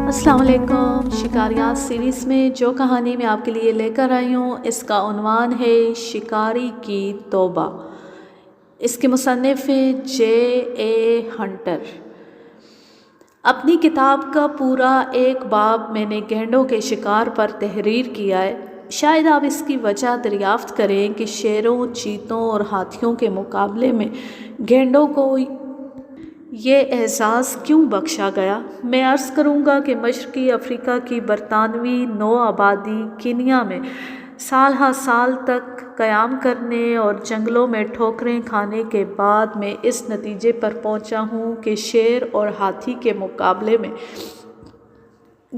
السلام علیکم۔ شکاریات سیریز میں جو کہانی میں آپ کے لیے لے کر آئی ہوں اس کا عنوان ہے شکاری کی توبہ۔ اس کے مصنف ہیں J.A. ہنٹر۔ اپنی کتاب کا پورا ایک باب میں نے گینڈوں کے شکار پر تحریر کیا ہے۔ شاید آپ اس کی وجہ دریافت کریں کہ شیروں، چیتوں اور ہاتھیوں کے مقابلے میں گینڈوں کو یہ اعزاز کیوں بخشا گیا۔ میں عرض کروں گا کہ مشرقی افریقہ کی برطانوی نو آبادی کینیا میں سال ہا سال تک قیام کرنے اور جنگلوں میں ٹھوکریں کھانے کے بعد میں اس نتیجے پر پہنچا ہوں کہ شیر اور ہاتھی کے مقابلے میں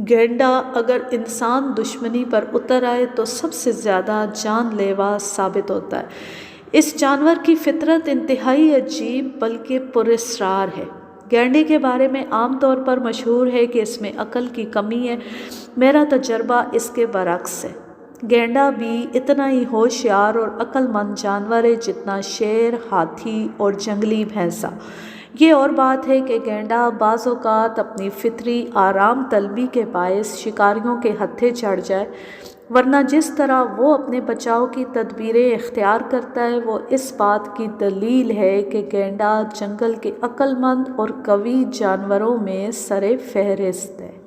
گینڈا اگر انسان دشمنی پر اتر آئے تو سب سے زیادہ جان لیوا ثابت ہوتا ہے۔ اس جانور کی فطرت انتہائی عجیب بلکہ پراسرار ہے۔ گینڈے کے بارے میں عام طور پر مشہور ہے کہ اس میں عقل کی کمی ہے۔ میرا تجربہ اس کے برعکس ہے۔ گینڈا بھی اتنا ہی ہوشیار اور عقل مند جانور ہے جتنا شیر، ہاتھی اور جنگلی بھینسا۔ یہ اور بات ہے کہ گینڈا بعض اوقات اپنی فطری آرام طلبی کے باعث شکاریوں کے ہتھے چڑھ جائے، ورنہ جس طرح وہ اپنے بچاؤ کی تدبیریں اختیار کرتا ہے وہ اس بات کی دلیل ہے کہ گینڈا جنگل کے عقل مند اور قوی جانوروں میں سر فہرست ہے۔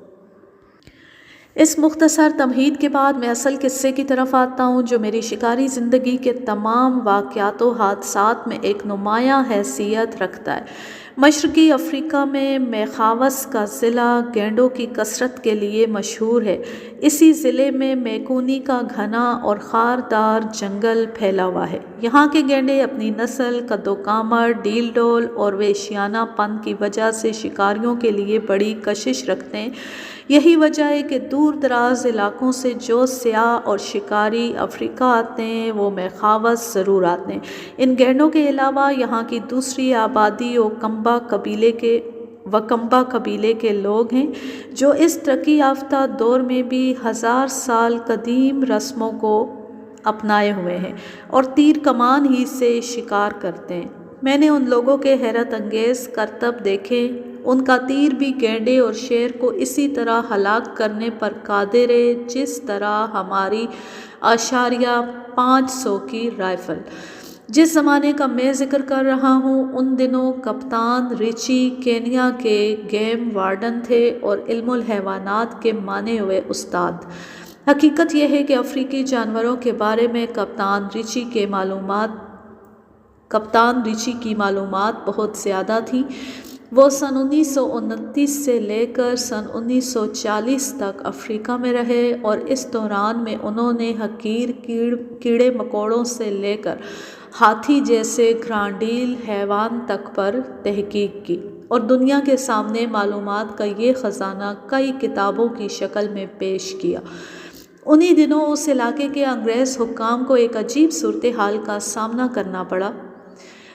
اس مختصر تمہید کے بعد میں اصل قصے کی طرف آتا ہوں جو میری شکاری زندگی کے تمام واقعات و حادثات میں ایک نمایاں حیثیت رکھتا ہے۔ مشرقی افریقہ میں میخاوس کا ضلع گینڈوں کی کثرت کے لیے مشہور ہے۔ اسی ضلع میں میکونی کا گھنا اور خاردار جنگل پھیلا ہوا ہے۔ یہاں کے گینڈے اپنی نسل، قد و کامر، ڈیل ڈول اور وحشیانہ پن کی وجہ سے شکاریوں کے لیے بڑی کشش رکھتے ہیں۔ یہی وجہ ہے کہ دور دراز علاقوں سے جو سیاح اور شکاری افریقہ آتے ہیں وہ میخاوس ضرور آتے ہیں۔ ان گینڈوں کے علاوہ یہاں کی دوسری آبادی وکمبا قبیلے کے لوگ ہیں جو اس ترقی یافتہ دور میں بھی 1000 سال قدیم رسموں کو اپنائے ہوئے ہیں اور تیر کمان ہی سے شکار کرتے ہیں۔ میں نے ان لوگوں کے حیرت انگیز کرتب دیکھے۔ ان کا تیر بھی گینڈے اور شیر کو اسی طرح ہلاک کرنے پر قادر ہے جس طرح ہماری 500 کی رائفل۔ جس زمانے کا میں ذکر کر رہا ہوں ان دنوں کپتان ریچی کینیا کے گیم وارڈن تھے اور علم الحیوانات کے مانے ہوئے استاد۔ حقیقت یہ ہے کہ افریقی جانوروں کے بارے میں کپتان ریچی کی معلومات بہت زیادہ تھیں۔ وہ سن 1929 سے لے کر سن 1940 تک افریقہ میں رہے اور اس دوران میں انہوں نے حقیر کیڑے مکوڑوں سے لے کر ہاتھی جیسے گرانڈیل حیوان تک پر تحقیق کی اور دنیا کے سامنے معلومات کا یہ خزانہ کئی کتابوں کی شکل میں پیش کیا۔ انہی دنوں اس علاقے کے انگریز حکام کو ایک عجیب صورتحال کا سامنا کرنا پڑا۔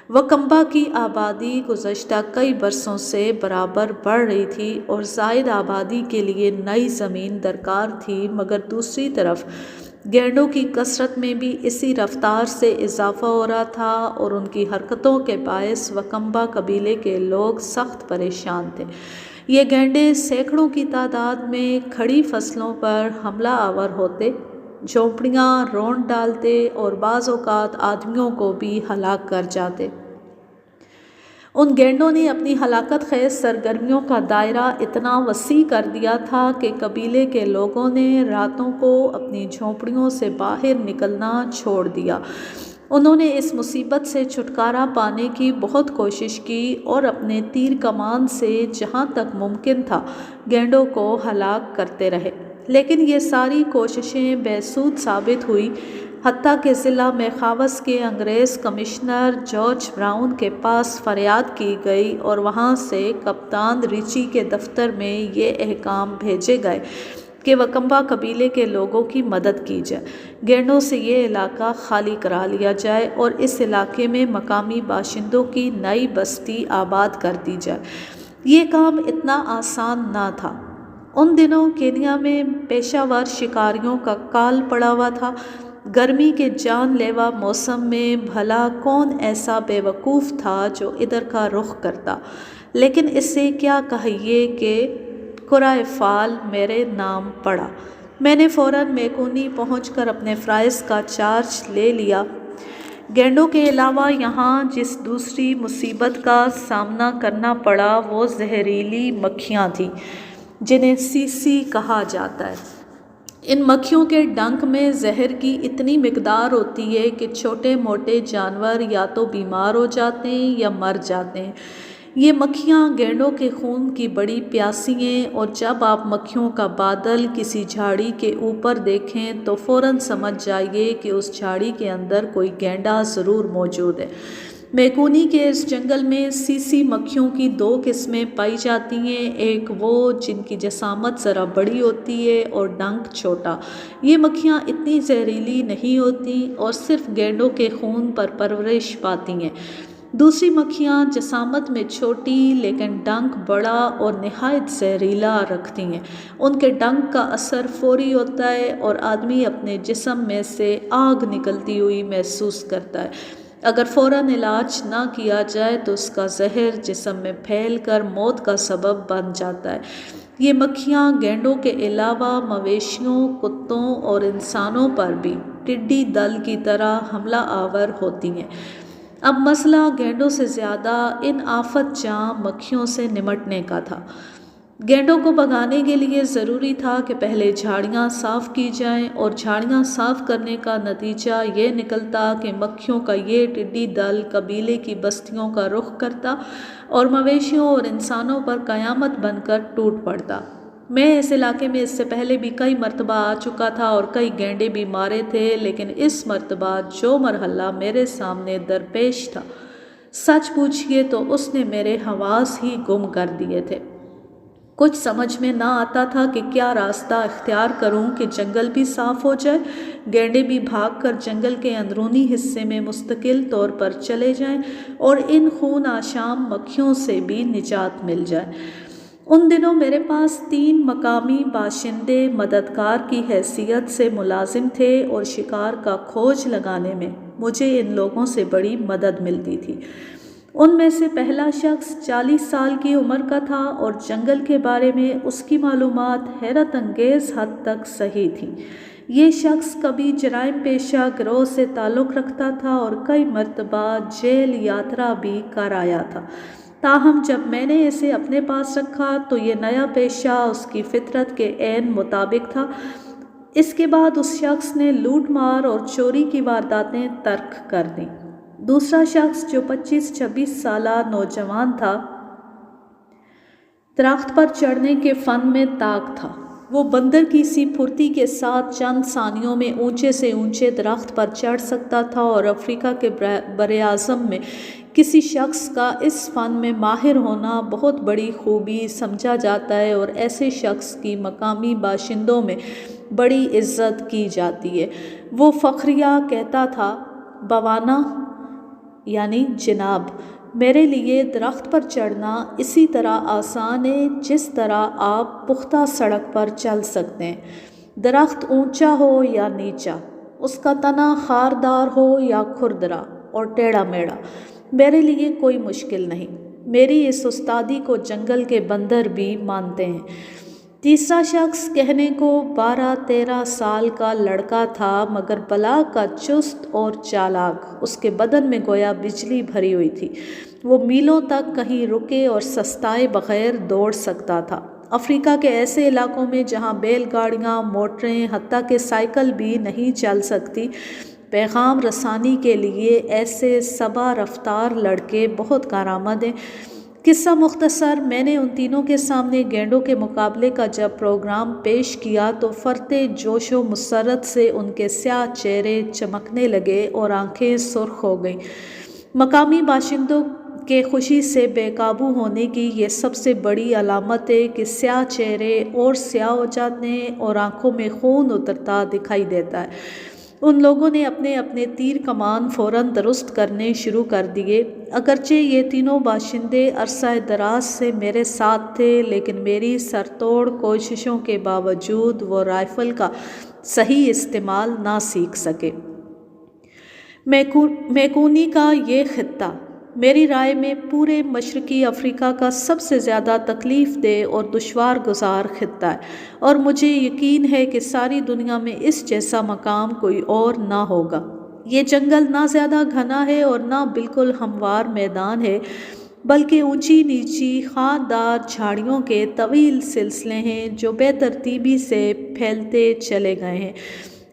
وکمبا کی آبادی گزشتہ کئی برسوں سے برابر بڑھ رہی تھی اور زائد آبادی کے لیے نئی زمین درکار تھی، مگر دوسری طرف گینڈوں کی کثرت میں بھی اسی رفتار سے اضافہ ہو رہا تھا اور ان کی حرکتوں کے باعث وکمبا قبیلے کے لوگ سخت پریشان تھے۔ یہ گینڈے سینکڑوں کی تعداد میں کھڑی فصلوں پر حملہ آور ہوتے، جھونپڑیاں رونڈ ڈالتے اور بعض اوقات آدمیوں کو بھی ہلاک کر جاتے۔ ان گینڈوں نے اپنی ہلاکت خیز سرگرمیوں کا دائرہ اتنا وسیع کر دیا تھا کہ قبیلے کے لوگوں نے راتوں کو اپنی جھونپڑیوں سے باہر نکلنا چھوڑ دیا۔ انہوں نے اس مصیبت سے چھٹکارا پانے کی بہت کوشش کی اور اپنے تیر کمان سے جہاں تک ممکن تھا گینڈوں کو ہلاک کرتے رہے، لیکن یہ ساری کوششیں بے سود ثابت ہوئی، حتیٰ کہ ضلع میخاوس کے انگریز کمشنر جارج براؤن کے پاس فریاد کی گئی اور وہاں سے کپتان ریچی کے دفتر میں یہ احکام بھیجے گئے کہ وکمبا قبیلے کے لوگوں کی مدد کی جائے، گینڈوں سے یہ علاقہ خالی کرا لیا جائے اور اس علاقے میں مقامی باشندوں کی نئی بستی آباد کر دی جائے۔ یہ کام اتنا آسان نہ تھا۔ ان دنوں کینیا میں پیشہ ور شکاریوں کا کال پڑا ہوا تھا۔ گرمی کے جان لیوا موسم میں بھلا کون ایسا بیوقوف تھا جو ادھر کا رخ کرتا، لیکن اس سے کیا کہیے کہ قرعہ فال میرے نام پڑا۔ میں نے فوراً میکونی پہنچ کر اپنے فرائض کا چارج لے لیا۔ گینڈوں کے علاوہ یہاں جس دوسری مصیبت کا سامنا کرنا پڑا وہ زہریلی مکھیاں تھیں جنہیں سیسی کہا جاتا ہے۔ ان مکھیوں کے ڈنک میں زہر کی اتنی مقدار ہوتی ہے کہ چھوٹے موٹے جانور یا تو بیمار ہو جاتے ہیں یا مر جاتے ہیں۔ یہ مکھیاں گینڈوں کے خون کی بڑی پیاسی ہیں، اور جب آپ مکھیوں کا بادل کسی جھاڑی کے اوپر دیکھیں تو فوراً سمجھ جائیے کہ اس جھاڑی کے اندر کوئی گینڈا ضرور موجود ہے۔ میکونی کے اس جنگل میں سیسی مکھیوں کی دو قسمیں پائی جاتی ہیں، ایک وہ جن کی جسامت ذرا بڑی ہوتی ہے اور ڈنک چھوٹا۔ یہ مکھیاں اتنی زہریلی نہیں ہوتی اور صرف گینڈوں کے خون پر پرورش پاتی ہیں۔ دوسری مکھیاں جسامت میں چھوٹی لیکن ڈنک بڑا اور نہایت زہریلا رکھتی ہیں۔ ان کے ڈنک کا اثر فوری ہوتا ہے اور آدمی اپنے جسم میں سے آگ نکلتی ہوئی محسوس کرتا ہے۔ اگر فوراً علاج نہ کیا جائے تو اس کا زہر جسم میں پھیل کر موت کا سبب بن جاتا ہے۔ یہ مکھیاں گینڈوں کے علاوہ مویشیوں، کتوں اور انسانوں پر بھی ٹڈی دل کی طرح حملہ آور ہوتی ہیں۔ اب مسئلہ گینڈوں سے زیادہ ان آفت جاں مکھیوں سے نمٹنے کا تھا۔ گینڈوں کو بھگانے کے لیے ضروری تھا کہ پہلے جھاڑیاں صاف کی جائیں، اور جھاڑیاں صاف کرنے کا نتیجہ یہ نکلتا کہ مکھیوں کا یہ ٹڈی دل قبیلے کی بستیوں کا رخ کرتا اور مویشیوں اور انسانوں پر قیامت بن کر ٹوٹ پڑتا۔ میں اس علاقے میں اس سے پہلے بھی کئی مرتبہ آ چکا تھا اور کئی گینڈے بھی مارے تھے، لیکن اس مرتبہ جو مرحلہ میرے سامنے درپیش تھا، سچ پوچھئے تو اس نے میرے حواس ہی گم کر دیے تھے۔ کچھ سمجھ میں نہ آتا تھا کہ کیا راستہ اختیار کروں کہ جنگل بھی صاف ہو جائے، گینڈے بھی بھاگ کر جنگل کے اندرونی حصے میں مستقل طور پر چلے جائیں اور ان خون آشام مکھیوں سے بھی نجات مل جائے۔ ان دنوں میرے پاس 3 مقامی باشندے مددگار کی حیثیت سے ملازم تھے اور شکار کا کھوج لگانے میں مجھے ان لوگوں سے بڑی مدد ملتی تھی۔ ان میں سے پہلا شخص 40 سال کی عمر کا تھا اور جنگل کے بارے میں اس کی معلومات حیرت انگیز حد تک صحیح تھیں۔ یہ شخص کبھی جرائم پیشہ گروہ سے تعلق رکھتا تھا اور کئی مرتبہ جیل یاترا بھی کر آیا تھا۔ تاہم جب میں نے اسے اپنے پاس رکھا تو یہ نیا پیشہ اس کی فطرت کے عین مطابق تھا۔ اس کے بعد اس شخص نے لوٹ مار اور چوری کی وارداتیں ترک کر دیں۔ دوسرا شخص جو 25-26 سالہ نوجوان تھا، درخت پر چڑھنے کے فن میں طاق تھا۔ وہ بندر کی سی پھرتی کے ساتھ چند ثانیوں میں اونچے سے اونچے درخت پر چڑھ سکتا تھا، اور افریقہ کے براعظم میں کسی شخص کا اس فن میں ماہر ہونا بہت بڑی خوبی سمجھا جاتا ہے اور ایسے شخص کی مقامی باشندوں میں بڑی عزت کی جاتی ہے۔ وہ فخریہ کہتا تھا، بوانا یعنی جناب، میرے لیے درخت پر چڑھنا اسی طرح آسان ہے جس طرح آپ پختہ سڑک پر چل سکتے ہیں۔ درخت اونچا ہو یا نیچا، اس کا تنا خاردار ہو یا کھردرا اور ٹیڑھا میڑھا، میرے لیے کوئی مشکل نہیں۔ میری اس استادی کو جنگل کے بندر بھی مانتے ہیں۔ تیسرا شخص کہنے کو 12-13 سال کا لڑکا تھا، مگر بلا کا چست اور چالاک۔ اس کے بدن میں گویا بجلی بھری ہوئی تھی۔ وہ میلوں تک کہیں رکے اور سستائے بغیر دوڑ سکتا تھا۔ افریقہ کے ایسے علاقوں میں جہاں بیل گاڑیاں، موٹریں، حتیٰ کہ سائیکل بھی نہیں چل سکتی، پیغام رسانی کے لیے ایسے سبا رفتار لڑکے بہت کارآمد ہیں۔ قصہ مختصر، میں نے ان تینوں کے سامنے گینڈوں کے مقابلے کا جب پروگرام پیش کیا تو فرتے جوش و مسرت سے ان کے سیاہ چہرے چمکنے لگے اور آنکھیں سرخ ہو گئیں۔ مقامی باشندوں کے خوشی سے بے قابو ہونے کی یہ سب سے بڑی علامت ہے کہ سیاہ چہرے اور سیاہ ہو جاتے ہیں اور آنکھوں میں خون اترتا دکھائی دیتا ہے۔ ان لوگوں نے اپنے اپنے تیر کمان فوراً درست کرنے شروع کر دیے۔ اگرچہ یہ تینوں باشندے عرصہ دراز سے میرے ساتھ تھے، لیکن میری سر توڑ کوششوں کے باوجود وہ رائفل کا صحیح استعمال نہ سیکھ سکے۔ میکونی کا یہ خطہ میری رائے میں پورے مشرقی افریقہ کا سب سے زیادہ تکلیف دہ اور دشوار گزار خطہ ہے، اور مجھے یقین ہے کہ ساری دنیا میں اس جیسا مقام کوئی اور نہ ہوگا۔ یہ جنگل نہ زیادہ گھنا ہے اور نہ بالکل ہموار میدان ہے، بلکہ اونچی نیچی خاردار جھاڑیوں کے طویل سلسلے ہیں جو بے ترتیبی سے پھیلتے چلے گئے ہیں۔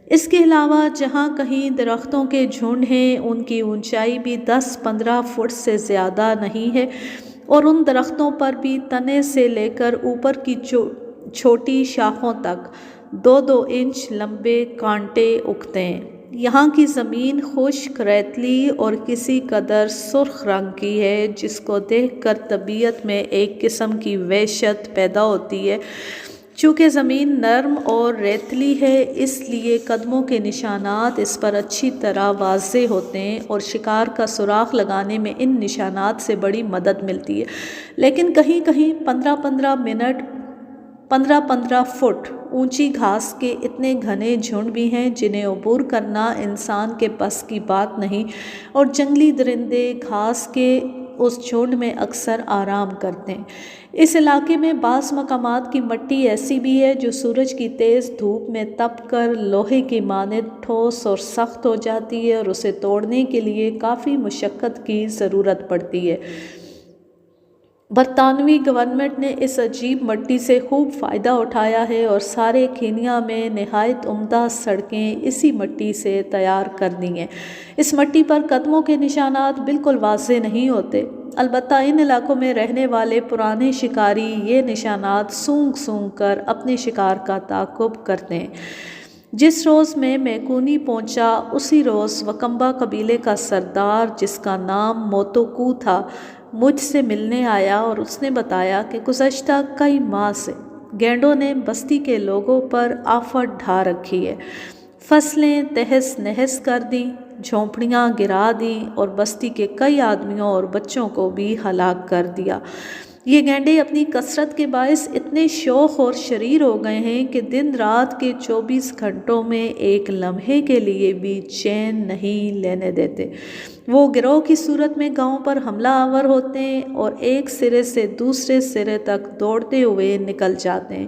اس کے علاوہ جہاں کہیں درختوں کے جھنڈ ہیں، ان کی اونچائی بھی 10-15 فٹ سے زیادہ نہیں ہے، اور ان درختوں پر بھی تنے سے لے کر اوپر کی چھوٹی شاخوں تک 2-2 انچ لمبے کانٹے اگتے ہیں۔ یہاں کی زمین خشک، ریتلی اور کسی قدر سرخ رنگ کی ہے، جس کو دیکھ کر طبیعت میں ایک قسم کی وحشت پیدا ہوتی ہے۔ چونکہ زمین نرم اور ریتلی ہے، اس لیے قدموں کے نشانات اس پر اچھی طرح واضح ہوتے ہیں، اور شکار کا سراغ لگانے میں ان نشانات سے بڑی مدد ملتی ہے۔ لیکن کہیں کہیں 15 فٹ اونچی گھاس کے اتنے گھنے جھنڈ بھی ہیں جنہیں عبور کرنا انسان کے بس کی بات نہیں، اور جنگلی درندے گھاس کے اس جھنڈ میں اکثر آرام کرتے ہیں۔ اس علاقے میں بعض مقامات کی مٹی ایسی بھی ہے جو سورج کی تیز دھوپ میں تپ کر لوہے کی مانند ٹھوس اور سخت ہو جاتی ہے، اور اسے توڑنے کے لیے کافی مشقت کی ضرورت پڑتی ہے۔ برطانوی گورنمنٹ نے اس عجیب مٹی سے خوب فائدہ اٹھایا ہے، اور سارے کینیا میں نہایت عمدہ سڑکیں اسی مٹی سے تیار کر دی ہیں۔ اس مٹی پر قدموں کے نشانات بالکل واضح نہیں ہوتے، البتہ ان علاقوں میں رہنے والے پرانے شکاری یہ نشانات سونگھ سونگھ کر اپنے شکار کا تعاقب کرتے ہیں۔ جس روز میں میکونی پہنچا، اسی روز وکمبا قبیلے کا سردار، جس کا نام موتوکو تھا، مجھ سے ملنے آیا، اور اس نے بتایا کہ گزشتہ کئی ماہ سے گینڈوں نے بستی کے لوگوں پر آفت ڈھا رکھی ہے، فصلیں تہس نہس کر دیں، جھونپڑیاں گرا دیں، اور بستی کے کئی آدمیوں اور بچوں کو بھی ہلاک کر دیا۔ یہ گینڈے اپنی کثرت کے باعث اتنے شوخ اور شریر ہو گئے ہیں کہ دن رات کے 24 گھنٹوں میں ایک لمحے کے لیے بھی چین نہیں لینے دیتے۔ وہ گروہ کی صورت میں گاؤں پر حملہ آور ہوتے ہیں، اور ایک سرے سے دوسرے سرے تک دوڑتے ہوئے نکل جاتے ہیں۔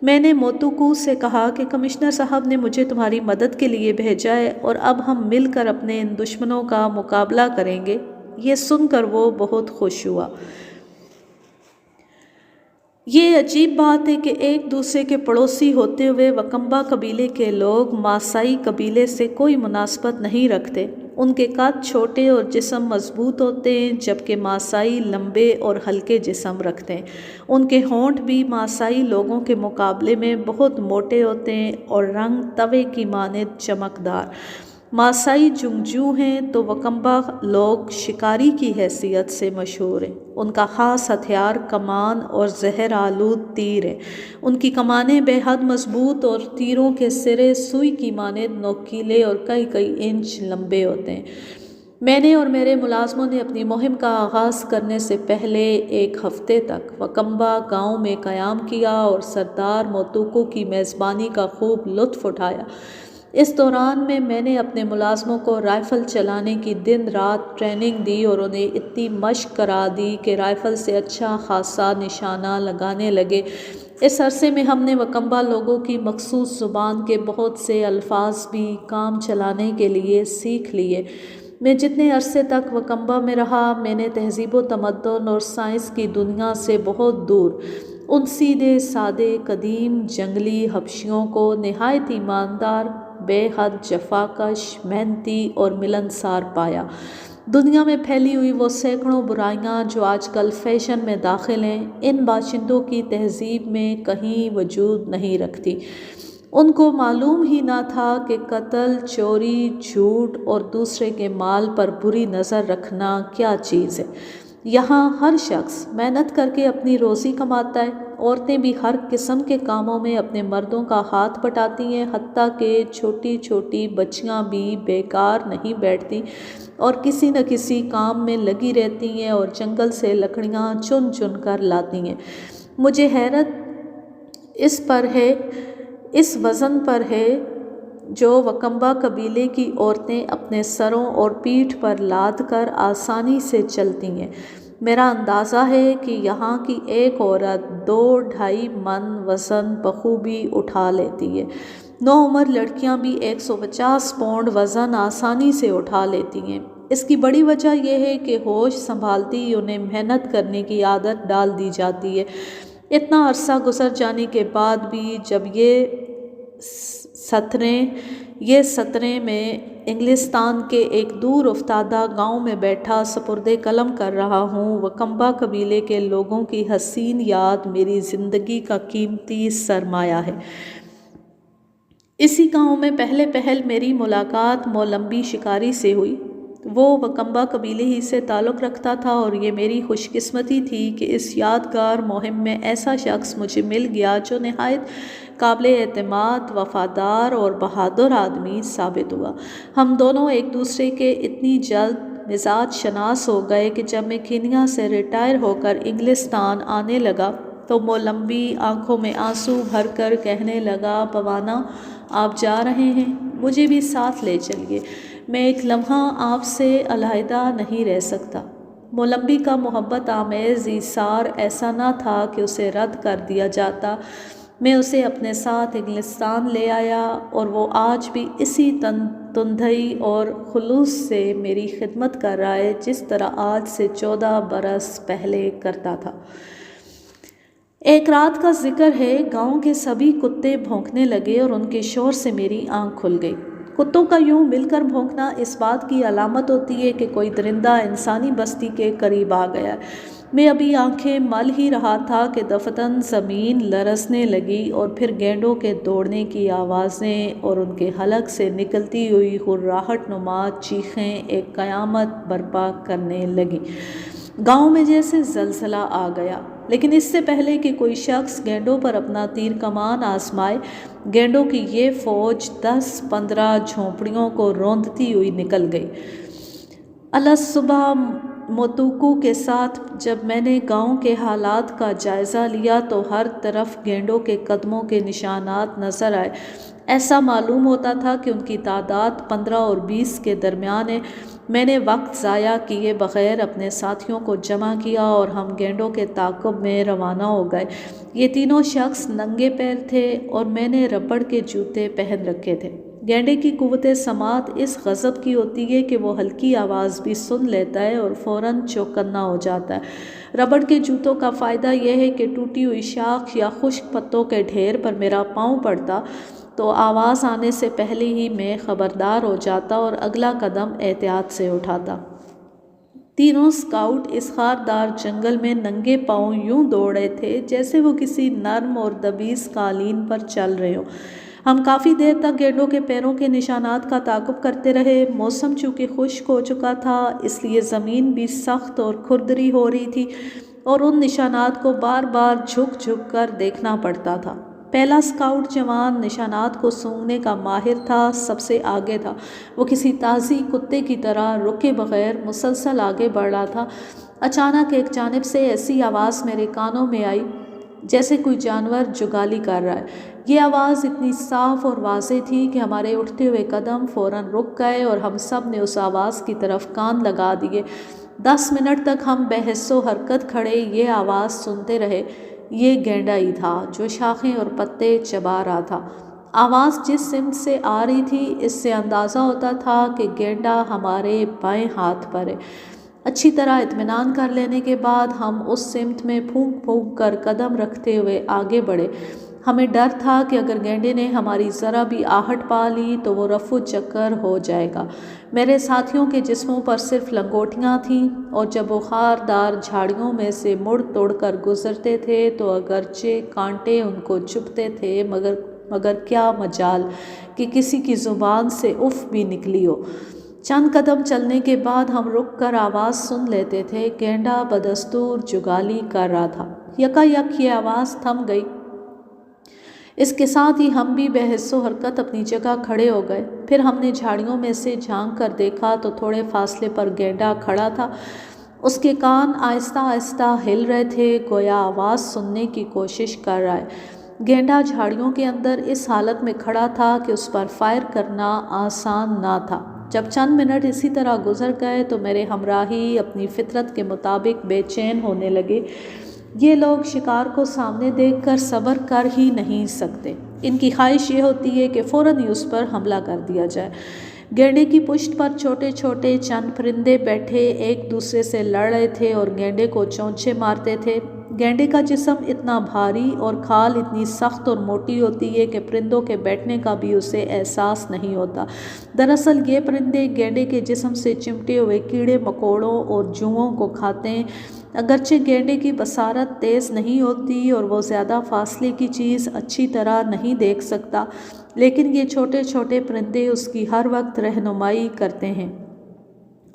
میں نے موتوکو سے کہا کہ کمشنر صاحب نے مجھے تمہاری مدد کے لیے بھیجا ہے، اور اب ہم مل کر اپنے ان دشمنوں کا مقابلہ کریں گے۔ یہ سن کر وہ بہت خوش ہوا۔ یہ عجیب بات ہے کہ ایک دوسرے کے پڑوسی ہوتے ہوئے وکمبا قبیلے کے لوگ ماسائی قبیلے سے کوئی مناسبت نہیں رکھتے۔ ان کے قد چھوٹے اور جسم مضبوط ہوتے ہیں، جبکہ ماسائی لمبے اور ہلکے جسم رکھتے ہیں۔ ان کے ہونٹ بھی ماسائی لوگوں کے مقابلے میں بہت موٹے ہوتے ہیں، اور رنگ توے کی مانند چمکدار۔ ماسائی جنگجو ہیں، تو وکمبا لوگ شکاری کی حیثیت سے مشہور ہیں۔ ان کا خاص ہتھیار کمان اور زہر آلود تیر ہے۔ ان کی کمانیں بے حد مضبوط، اور تیروں کے سرے سوئی کی مانند نوکیلے اور کئی انچ لمبے ہوتے ہیں۔ میں نے اور میرے ملازموں نے اپنی مہم کا آغاز کرنے سے پہلے ایک ہفتے تک وکمبا گاؤں میں قیام کیا، اور سردار موتوکو کی میزبانی کا خوب لطف اٹھایا۔ اس دوران میں نے اپنے ملازموں کو رائفل چلانے کی دن رات ٹریننگ دی، اور انہیں اتنی مشق کرا دی کہ رائفل سے اچھا خاصا نشانہ لگانے لگے۔ اس عرصے میں ہم نے وکمبا لوگوں کی مخصوص زبان کے بہت سے الفاظ بھی کام چلانے کے لیے سیکھ لیے۔ میں جتنے عرصے تک وکمبا میں رہا، میں نے تہذیب و تمدن اور سائنس کی دنیا سے بہت دور ان سیدھے سادے قدیم جنگلی حبشیوں کو نہایت ایماندار، بے حد جفاکش، محنتی اور ملنسار پایا۔ دنیا میں پھیلی ہوئی وہ سینکڑوں برائیاں جو آج کل فیشن میں داخل ہیں، ان باشندوں کی تہذیب میں کہیں وجود نہیں رکھتی۔ ان کو معلوم ہی نہ تھا کہ قتل، چوری، جھوٹ اور دوسرے کے مال پر بری نظر رکھنا کیا چیز ہے۔ یہاں ہر شخص محنت کر کے اپنی روزی کماتا ہے، عورتیں بھی ہر قسم کے کاموں میں اپنے مردوں کا ہاتھ بٹاتی ہیں، حتیٰ کہ چھوٹی چھوٹی بچیاں بھی بیکار نہیں بیٹھتی اور کسی نہ کسی کام میں لگی رہتی ہیں اور جنگل سے لکڑیاں چن چن کر لاتی ہیں۔ مجھے حیرت اس پر ہے، اس وزن پر ہے جو وکمبا قبیلے کی عورتیں اپنے سروں اور پیٹھ پر لاد کر آسانی سے چلتی ہیں۔ میرا اندازہ ہے کہ یہاں کی ایک عورت 2-2.5 من وزن بخوبی اٹھا لیتی ہے۔ نوعمر لڑکیاں بھی 150 پاؤنڈ وزن آسانی سے اٹھا لیتی ہیں۔ اس کی بڑی وجہ یہ ہے کہ ہوش سنبھالتی ہی انہیں محنت کرنے کی عادت ڈال دی جاتی ہے۔ اتنا عرصہ گزر جانے کے بعد بھی جب یہ سترے میں انگلستان کے ایک دور افتادہ گاؤں میں بیٹھا سپرد قلم کر رہا ہوں، وکمبا قبیلے کے لوگوں کی حسین یاد میری زندگی کا قیمتی سرمایہ ہے۔ اسی گاؤں میں پہل میری ملاقات مولمبی شکاری سے ہوئی۔ وہ وکمبا قبیلے ہی سے تعلق رکھتا تھا اور یہ میری خوش قسمتی تھی کہ اس یادگار مہم میں ایسا شخص مجھے مل گیا جو نہایت قابل اعتماد، وفادار اور بہادر آدمی ثابت ہوا۔ ہم دونوں ایک دوسرے کے اتنی جلد مزاج شناس ہو گئے کہ جب میں کینیا سے ریٹائر ہو کر انگلستان آنے لگا تو مولمبی آنکھوں میں آنسو بھر کر کہنے لگا، بوانا آپ جا رہے ہیں، مجھے بھی ساتھ لے چلیے، میں ایک لمحہ آپ سے علیحدہ نہیں رہ سکتا۔ مولمبی کا محبت آمیز ایثار ایسا نہ تھا کہ اسے رد کر دیا جاتا۔ میں اسے اپنے ساتھ انگلستان لے آیا اور وہ آج بھی اسی تندہی اور خلوص سے میری خدمت کر رہا ہے جس طرح آج سے 14 برس پہلے کرتا تھا۔ ایک رات کا ذکر ہے، گاؤں کے سبھی کتے بھونکنے لگے اور ان کے شور سے میری آنکھ کھل گئی۔ کتوں کا یوں مل کر بھونکنا اس بات کی علامت ہوتی ہے کہ کوئی درندہ انسانی بستی کے قریب آ گیا ہے۔ میں ابھی آنکھیں مل ہی رہا تھا کہ دفتن زمین لرزنے لگی اور پھر گینڈوں کے دوڑنے کی آوازیں اور ان کے حلق سے نکلتی ہوئی ہراہٹ نما چیخیں ایک قیامت برپا کرنے لگیں۔ گاؤں میں جیسے زلزلہ آ گیا، لیکن اس سے پہلے کہ کوئی شخص گینڈوں پر اپنا تیر کمان آزمائے، گینڈوں کی یہ فوج 10-15 جھونپڑیوں کو روندتی ہوئی نکل گئی۔ الصبح موتوکو کے ساتھ جب میں نے گاؤں کے حالات کا جائزہ لیا تو ہر طرف گینڈوں کے قدموں کے نشانات نظر آئے۔ ایسا معلوم ہوتا تھا کہ ان کی تعداد 15 اور 20 کے درمیان ہے۔ میں نے وقت ضائع کیے بغیر اپنے ساتھیوں کو جمع کیا اور ہم گینڈوں کے تعاقب میں روانہ ہو گئے۔ یہ تینوں شخص ننگے پیر تھے اور میں نے ربڑ کے جوتے پہن رکھے تھے۔ گینڈے کی قوت سماعت اس غضب کی ہوتی ہے کہ وہ ہلکی آواز بھی سن لیتا ہے اور فوراً چوکنا ہو جاتا ہے۔ ربڑ کے جوتوں کا فائدہ یہ ہے کہ ٹوٹی ہوئی شاخ یا خشک پتوں کے ڈھیر پر میرا پاؤں پڑتا تو آواز آنے سے پہلے ہی میں خبردار ہو جاتا اور اگلا قدم احتیاط سے اٹھاتا۔ تینوں سکاؤٹ اس خاردار جنگل میں ننگے پاؤں یوں دوڑ رہے تھے جیسے وہ کسی نرم اور دبیز قالین پر چل رہے ہوں۔ ہم کافی دیر تک گینڈوں کے پیروں کے نشانات کا تعاقب کرتے رہے۔ موسم چونکہ خشک ہو چکا تھا اس لیے زمین بھی سخت اور کھردری ہو رہی تھی اور ان نشانات کو بار بار جھک جھک کر دیکھنا پڑتا تھا۔ پہلا سکاؤٹ جوان نشانات کو سونگھنے کا ماہر تھا، سب سے آگے تھا۔ وہ کسی تازی کتے کی طرح رکے بغیر مسلسل آگے بڑھ رہا تھا۔ اچانک ایک جانب سے ایسی آواز میرے کانوں میں آئی جیسے کوئی جانور جگالی کر رہا ہے۔ یہ آواز اتنی صاف اور واضح تھی کہ ہمارے اٹھتے ہوئے قدم فوراً رک گئے اور ہم سب نے اس آواز کی طرف کان لگا دیے۔ 10 منٹ تک ہم بے حس و حرکت کھڑے یہ آواز سنتے رہے۔ یہ گینڈا ہی تھا جو شاخیں اور پتے چبا رہا تھا۔ آواز جس سمت سے آ رہی تھی اس سے اندازہ ہوتا تھا کہ گینڈا ہمارے بائیں ہاتھ پر ہے۔ اچھی طرح اطمینان کر لینے کے بعد ہم اس سمت میں پھونک پھونک کر قدم رکھتے ہوئے آگے بڑھے۔ ہمیں ڈر تھا کہ اگر گینڈے نے ہماری ذرا بھی آہٹ پا لی تو وہ رفو چکر ہو جائے گا۔ میرے ساتھیوں کے جسموں پر صرف لنگوٹیاں تھیں اور جب وہ خاردار جھاڑیوں میں سے مڑ توڑ کر گزرتے تھے تو اگرچہ کانٹے ان کو چبھتے تھے مگر کیا مجال کہ کسی کی زبان سے اف بھی نکلی ہو۔ چند قدم چلنے کے بعد ہم رک کر آواز سن لیتے تھے۔ گینڈا بدستور جگالی کر رہا تھا۔ یکا یک یہ آواز تھم گئی۔ اس کے ساتھ ہی ہم بھی بے حس و حرکت اپنی جگہ کھڑے ہو گئے۔ پھر ہم نے جھاڑیوں میں سے جھانک کر دیکھا تو تھوڑے فاصلے پر گینڈا کھڑا تھا۔ اس کے کان آہستہ آہستہ ہل رہے تھے، گویا آواز سننے کی کوشش کر رہا ہے۔ گینڈا جھاڑیوں کے اندر اس حالت میں کھڑا تھا کہ اس پر فائر کرنا آسان نہ تھا۔ جب چند منٹ اسی طرح گزر گئے تو میرے ہمراہی اپنی فطرت کے مطابق بے چین ہونے لگے۔ یہ لوگ شکار کو سامنے دیکھ کر صبر کر ہی نہیں سکتے۔ ان کی خواہش یہ ہوتی ہے کہ فوراً ہی اس پر حملہ کر دیا جائے۔ گینڈے کی پشت پر چھوٹے چھوٹے چند پرندے بیٹھے ایک دوسرے سے لڑ رہے تھے اور گینڈے کو چونچے مارتے تھے۔ گینڈے کا جسم اتنا بھاری اور کھال اتنی سخت اور موٹی ہوتی ہے کہ پرندوں کے بیٹھنے کا بھی اسے احساس نہیں ہوتا۔ دراصل یہ پرندے گینڈے کے جسم سے چمٹے ہوئے کیڑے مکوڑوں اور جوؤں کو کھاتے ہیں۔ اگرچہ گینڈے کی بصارت تیز نہیں ہوتی اور وہ زیادہ فاصلے کی چیز اچھی طرح نہیں دیکھ سکتا، لیکن یہ چھوٹے چھوٹے پرندے اس کی ہر وقت رہنمائی کرتے ہیں،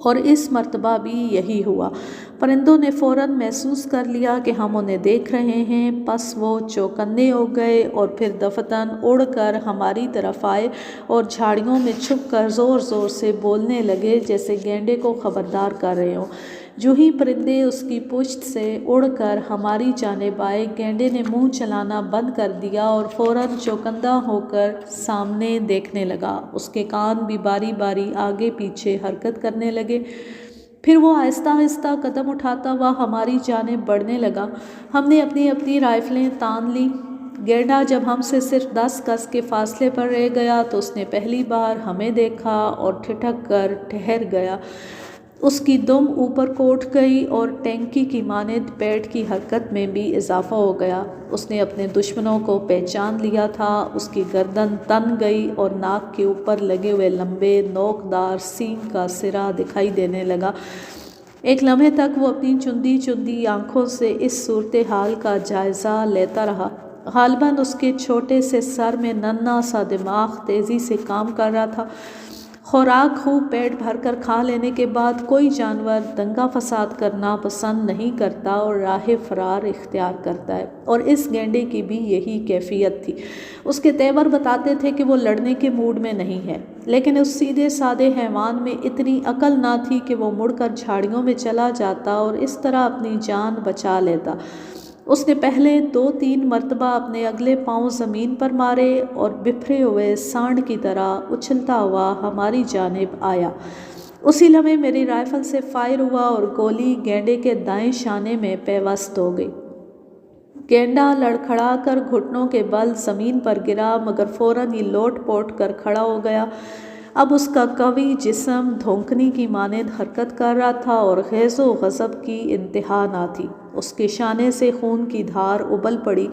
اور اس مرتبہ بھی یہی ہوا۔ پرندوں نے فوراً محسوس کر لیا کہ ہم انہیں دیکھ رہے ہیں، پس وہ چوکنے ہو گئے اور پھر دفتن اڑ کر ہماری طرف آئے اور جھاڑیوں میں چھپ کر زور زور سے بولنے لگے جیسے گینڈے کو خبردار کر رہے ہوں۔ جو ہی پرندے اس کی پشت سے اڑ کر ہماری جانب آئے، گینڈے نے منہ چلانا بند کر دیا اور فوراً چوکندہ ہو کر سامنے دیکھنے لگا۔ اس کے کان بھی باری باری آگے پیچھے حرکت کرنے لگے۔ پھر وہ آہستہ آہستہ قدم اٹھاتا ہوا ہماری جانب بڑھنے لگا۔ ہم نے اپنی اپنی رائفلیں تان لیں۔ گینڈا جب ہم سے صرف 10 گز کے فاصلے پر رہ گیا تو اس نے پہلی بار ہمیں دیکھا اور ٹھٹک کر ٹھہر گیا۔ اس کی دم اوپر کو اٹھ گئی اور ٹینکی کی مانند پیٹ کی حرکت میں بھی اضافہ ہو گیا۔ اس نے اپنے دشمنوں کو پہچان لیا تھا۔ اس کی گردن تن گئی اور ناک کے اوپر لگے ہوئے لمبے نوکدار سینگ کا سرا دکھائی دینے لگا۔ ایک لمحے تک وہ اپنی چندی چندی آنکھوں سے اس صورتحال کا جائزہ لیتا رہا۔ غالباً اس کے چھوٹے سے سر میں ننھا سا دماغ تیزی سے کام کر رہا تھا۔ خوراک خوب پیٹ بھر کر کھا لینے کے بعد کوئی جانور دنگا فساد کرنا پسند نہیں کرتا اور راہ فرار اختیار کرتا ہے، اور اس گینڈے کی بھی یہی کیفیت تھی۔ اس کے تیور بتاتے تھے کہ وہ لڑنے کے موڈ میں نہیں ہے، لیکن اس سیدھے سادے حیوان میں اتنی عقل نہ تھی کہ وہ مڑ کر جھاڑیوں میں چلا جاتا اور اس طرح اپنی جان بچا لیتا۔ اس نے پہلے 2-3 مرتبہ اپنے اگلے پاؤں زمین پر مارے اور بپھرے ہوئے سانڈ کی طرح اچھلتا ہوا ہماری جانب آیا۔ اسی لمحے میری رائفل سے فائر ہوا اور گولی گینڈے کے دائیں شانے میں پیوست ہو گئی۔ گینڈا لڑکھڑا کر گھٹنوں کے بل زمین پر گرا، مگر فوراً ہی لوٹ پوٹ کر کھڑا ہو گیا۔ اب اس کا قوی جسم دھونکنی کی مانند حرکت کر رہا تھا اور غیظ و غضب کی انتہا نہ تھی۔ اس کے شانے سے خون کی دھار ابل پڑی۔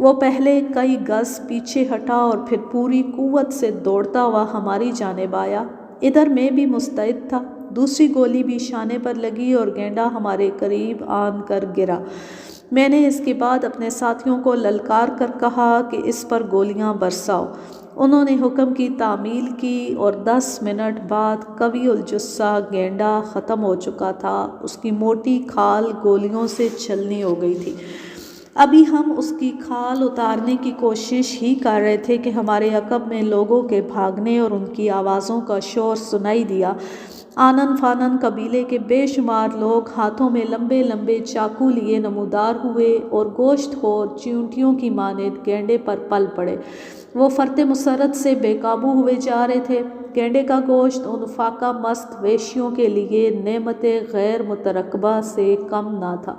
وہ پہلے کئی گز پیچھے ہٹا اور پھر پوری قوت سے دوڑتا ہوا ہماری جانب آیا۔ ادھر میں بھی مستعد تھا۔ دوسری گولی بھی شانے پر لگی اور گینڈا ہمارے قریب آن کر گرا۔ میں نے اس کے بعد اپنے ساتھیوں کو للکار کر کہا کہ اس پر گولیاں برساؤ۔ انہوں نے حکم کی تعمیل کی اور 10 منٹ بعد قوی الجثہ گینڈا ختم ہو چکا تھا۔ اس کی موٹی کھال گولیوں سے چھلنی ہو گئی تھی۔ ابھی ہم اس کی کھال اتارنے کی کوشش ہی کر رہے تھے کہ ہمارے عقب میں لوگوں کے بھاگنے اور ان کی آوازوں کا شور سنائی دیا۔ آنن فانن قبیلے کے بے شمار لوگ ہاتھوں میں لمبے لمبے چاقو لیے نمودار ہوئے اور گوشت خور چیونٹیوں کی مانند گینڈے پر پل پڑے۔ وہ فرط مسرت سے بے قابو ہوئے جا رہے تھے۔ گینڈے کا گوشت ان فاقہ مست وحشیوں کے لیے نعمت غیر مترقبہ سے کم نہ تھا۔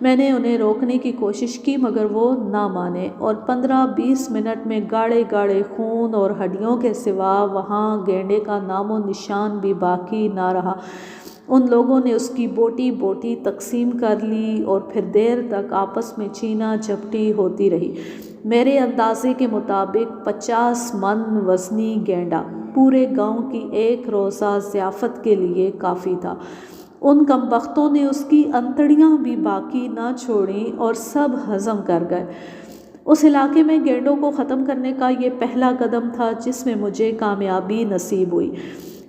میں نے انہیں روکنے کی کوشش کی مگر وہ نہ مانے، اور 15-20 منٹ میں گاڑھے گاڑھے خون اور ہڈیوں کے سوا وہاں گینڈے کا نام و نشان بھی باقی نہ رہا۔ ان لوگوں نے اس کی بوٹی بوٹی تقسیم کر لی اور پھر دیر تک آپس میں چینا چپٹی ہوتی رہی۔ میرے اندازے کے مطابق 50 من وزنی گینڈا پورے گاؤں کی ایک روزہ ضیافت کے لیے کافی تھا۔ ان کمبختوں نے اس کی انتڑیاں بھی باقی نہ چھوڑیں اور سب ہضم کر گئے۔ اس علاقے میں گینڈوں کو ختم کرنے کا یہ پہلا قدم تھا جس میں مجھے کامیابی نصیب ہوئی۔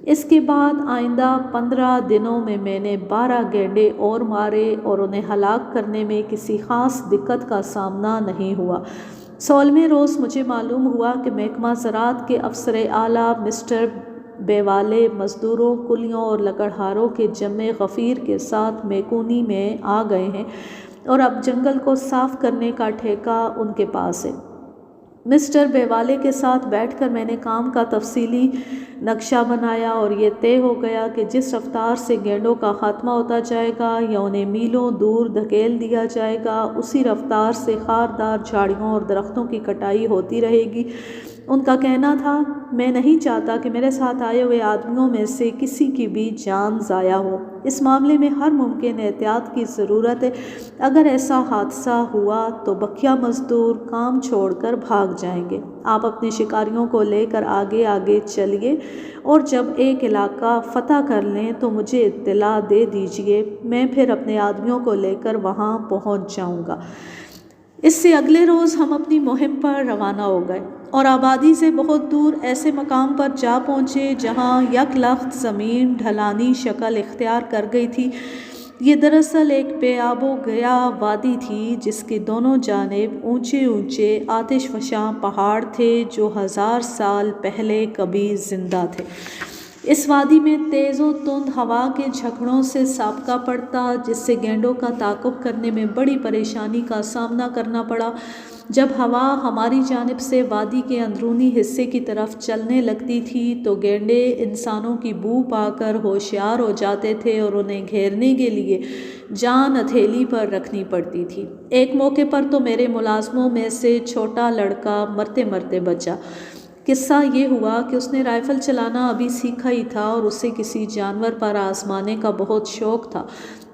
اس کے بعد آئندہ 15 دنوں میں نے 12 گینڈے اور مارے اور انہیں ہلاک کرنے میں کسی خاص دقت کا سامنا نہیں ہوا۔ 16ویں روز مجھے معلوم ہوا کہ محکمہ زراعت کے افسر اعلیٰ مسٹر بیوالے مزدوروں، کلیوں اور لکڑہاروں کے جمع غفیر کے ساتھ میکونی میں آ گئے ہیں اور اب جنگل کو صاف کرنے کا ٹھیکہ ان کے پاس ہے۔ مسٹر بیوالے کے ساتھ بیٹھ کر میں نے کام کا تفصیلی نقشہ بنایا اور یہ طے ہو گیا کہ جس رفتار سے گینڈوں کا خاتمہ ہوتا جائے گا یا انہیں میلوں دور دھکیل دیا جائے گا، اسی رفتار سے خاردار جھاڑیوں اور درختوں کی کٹائی ہوتی رہے گی۔ ان کا کہنا تھا، میں نہیں چاہتا کہ میرے ساتھ آئے ہوئے آدمیوں میں سے کسی کی بھی جان ضائع ہو۔ اس معاملے میں ہر ممکن احتیاط کی ضرورت ہے۔ اگر ایسا حادثہ ہوا تو بقیہ مزدور کام چھوڑ کر بھاگ جائیں گے۔ آپ اپنے شکاریوں کو لے کر آگے آگے چلیے اور جب ایک علاقہ فتح کر لیں تو مجھے اطلاع دے دیجیے، میں پھر اپنے آدمیوں کو لے کر وہاں پہنچ جاؤں گا۔ اس سے اگلے روز ہم اپنی مہم پر روانہ ہو گئے اور آبادی سے بہت دور ایسے مقام پر جا پہنچے جہاں یک لخت زمین ڈھلانی شکل اختیار کر گئی تھی۔ یہ دراصل ایک بے آب و گیا وادی تھی جس کی دونوں جانب اونچے اونچے آتش فشاں پہاڑ تھے جو 1000 سال پہلے کبھی زندہ تھے۔ اس وادی میں تیز و تند ہوا کے جھکڑوں سے سابقہ پڑتا جس سے گینڈوں کا تعاقب کرنے میں بڑی پریشانی کا سامنا کرنا پڑا۔ جب ہوا ہماری جانب سے وادی کے اندرونی حصے کی طرف چلنے لگتی تھی تو گینڈے انسانوں کی بو پا کر ہوشیار ہو جاتے تھے اور انہیں گھیرنے کے لیے جان ہتھیلی پر رکھنی پڑتی تھی۔ ایک موقع پر تو میرے ملازموں میں سے چھوٹا لڑکا مرتے مرتے بچا۔ قصہ یہ ہوا کہ اس نے رائفل چلانا ابھی سیکھا ہی تھا اور اسے کسی جانور پر آزمانے کا بہت شوق تھا۔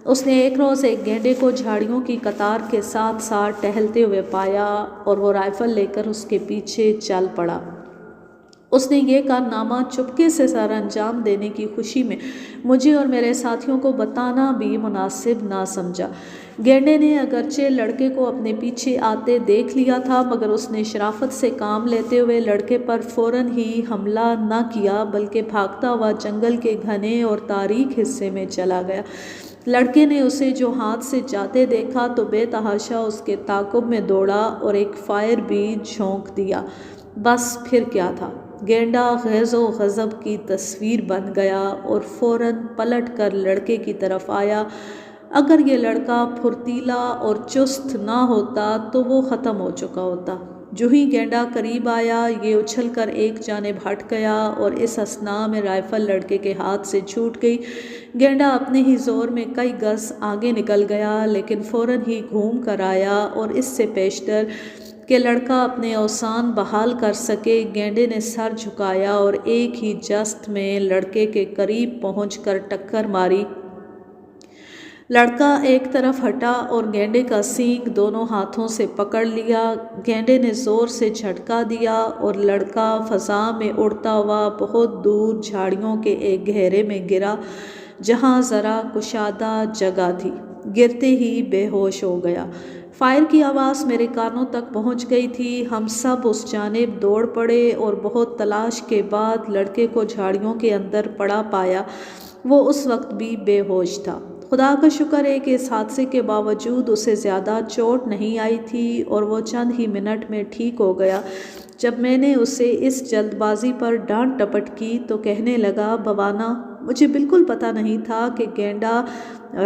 اس نے ایک روز ایک گینڈے کو جھاڑیوں کی قطار کے ساتھ ساتھ ٹہلتے ہوئے پایا اور وہ رائفل لے کر اس کے پیچھے چل پڑا۔ اس نے یہ کارنامہ چپکے سے سر انجام دینے کی خوشی میں مجھے اور میرے ساتھیوں کو بتانا بھی مناسب نہ سمجھا۔ گینڈے نے اگرچہ لڑکے کو اپنے پیچھے آتے دیکھ لیا تھا مگر اس نے شرافت سے کام لیتے ہوئے لڑکے پر فوراً ہی حملہ نہ کیا بلکہ بھاگتا ہوا جنگل کے گھنے اور تاریک حصے میں چلا گیا۔ لڑکے نے اسے جو ہاتھ سے جاتے دیکھا تو بے تحاشا اس کے تعاقب میں دوڑا اور ایک فائر بھی جھونک دیا۔ بس پھر کیا تھا، گینڈا غیظ و غضب کی تصویر بن گیا اور فوراً پلٹ کر لڑکے کی طرف آیا۔ اگر یہ لڑکا پھرتیلا اور چست نہ ہوتا تو وہ ختم ہو چکا ہوتا۔ جو ہی گینڈا قریب آیا یہ اچھل کر ایک جانب ہٹ گیا اور اس اثناء میں رائفل لڑکے کے ہاتھ سے چھوٹ گئی۔ گینڈا اپنے ہی زور میں کئی گز آگے نکل گیا لیکن فوراً ہی گھوم کر آیا اور اس سے پیشتر کہ لڑکا اپنے اوسان بحال کر سکے گینڈے نے سر جھکایا اور ایک ہی جست میں لڑکے کے قریب پہنچ کر ٹکر ماری۔ لڑکا ایک طرف ہٹا اور گینڈے کا سینگ دونوں ہاتھوں سے پکڑ لیا۔ گینڈے نے زور سے جھٹکا دیا اور لڑکا فضا میں اڑتا ہوا بہت دور جھاڑیوں کے ایک گہرے میں گرا جہاں ذرا کشادہ جگہ تھی۔ گرتے ہی بے ہوش ہو گیا۔ فائر کی آواز میرے کانوں تک پہنچ گئی تھی۔ ہم سب اس جانب دوڑ پڑے اور بہت تلاش کے بعد لڑکے کو جھاڑیوں کے اندر پڑا پایا۔ وہ اس وقت بھی بے ہوش تھا۔ خدا کا شکر ہے کہ اس حادثے کے باوجود اسے زیادہ چوٹ نہیں آئی تھی اور وہ چند ہی منٹ میں ٹھیک ہو گیا۔ جب میں نے اسے اس جلد بازی پر ڈانٹ ٹپٹ کی تو کہنے لگا، بوانا، مجھے بالکل پتہ نہیں تھا کہ گینڈا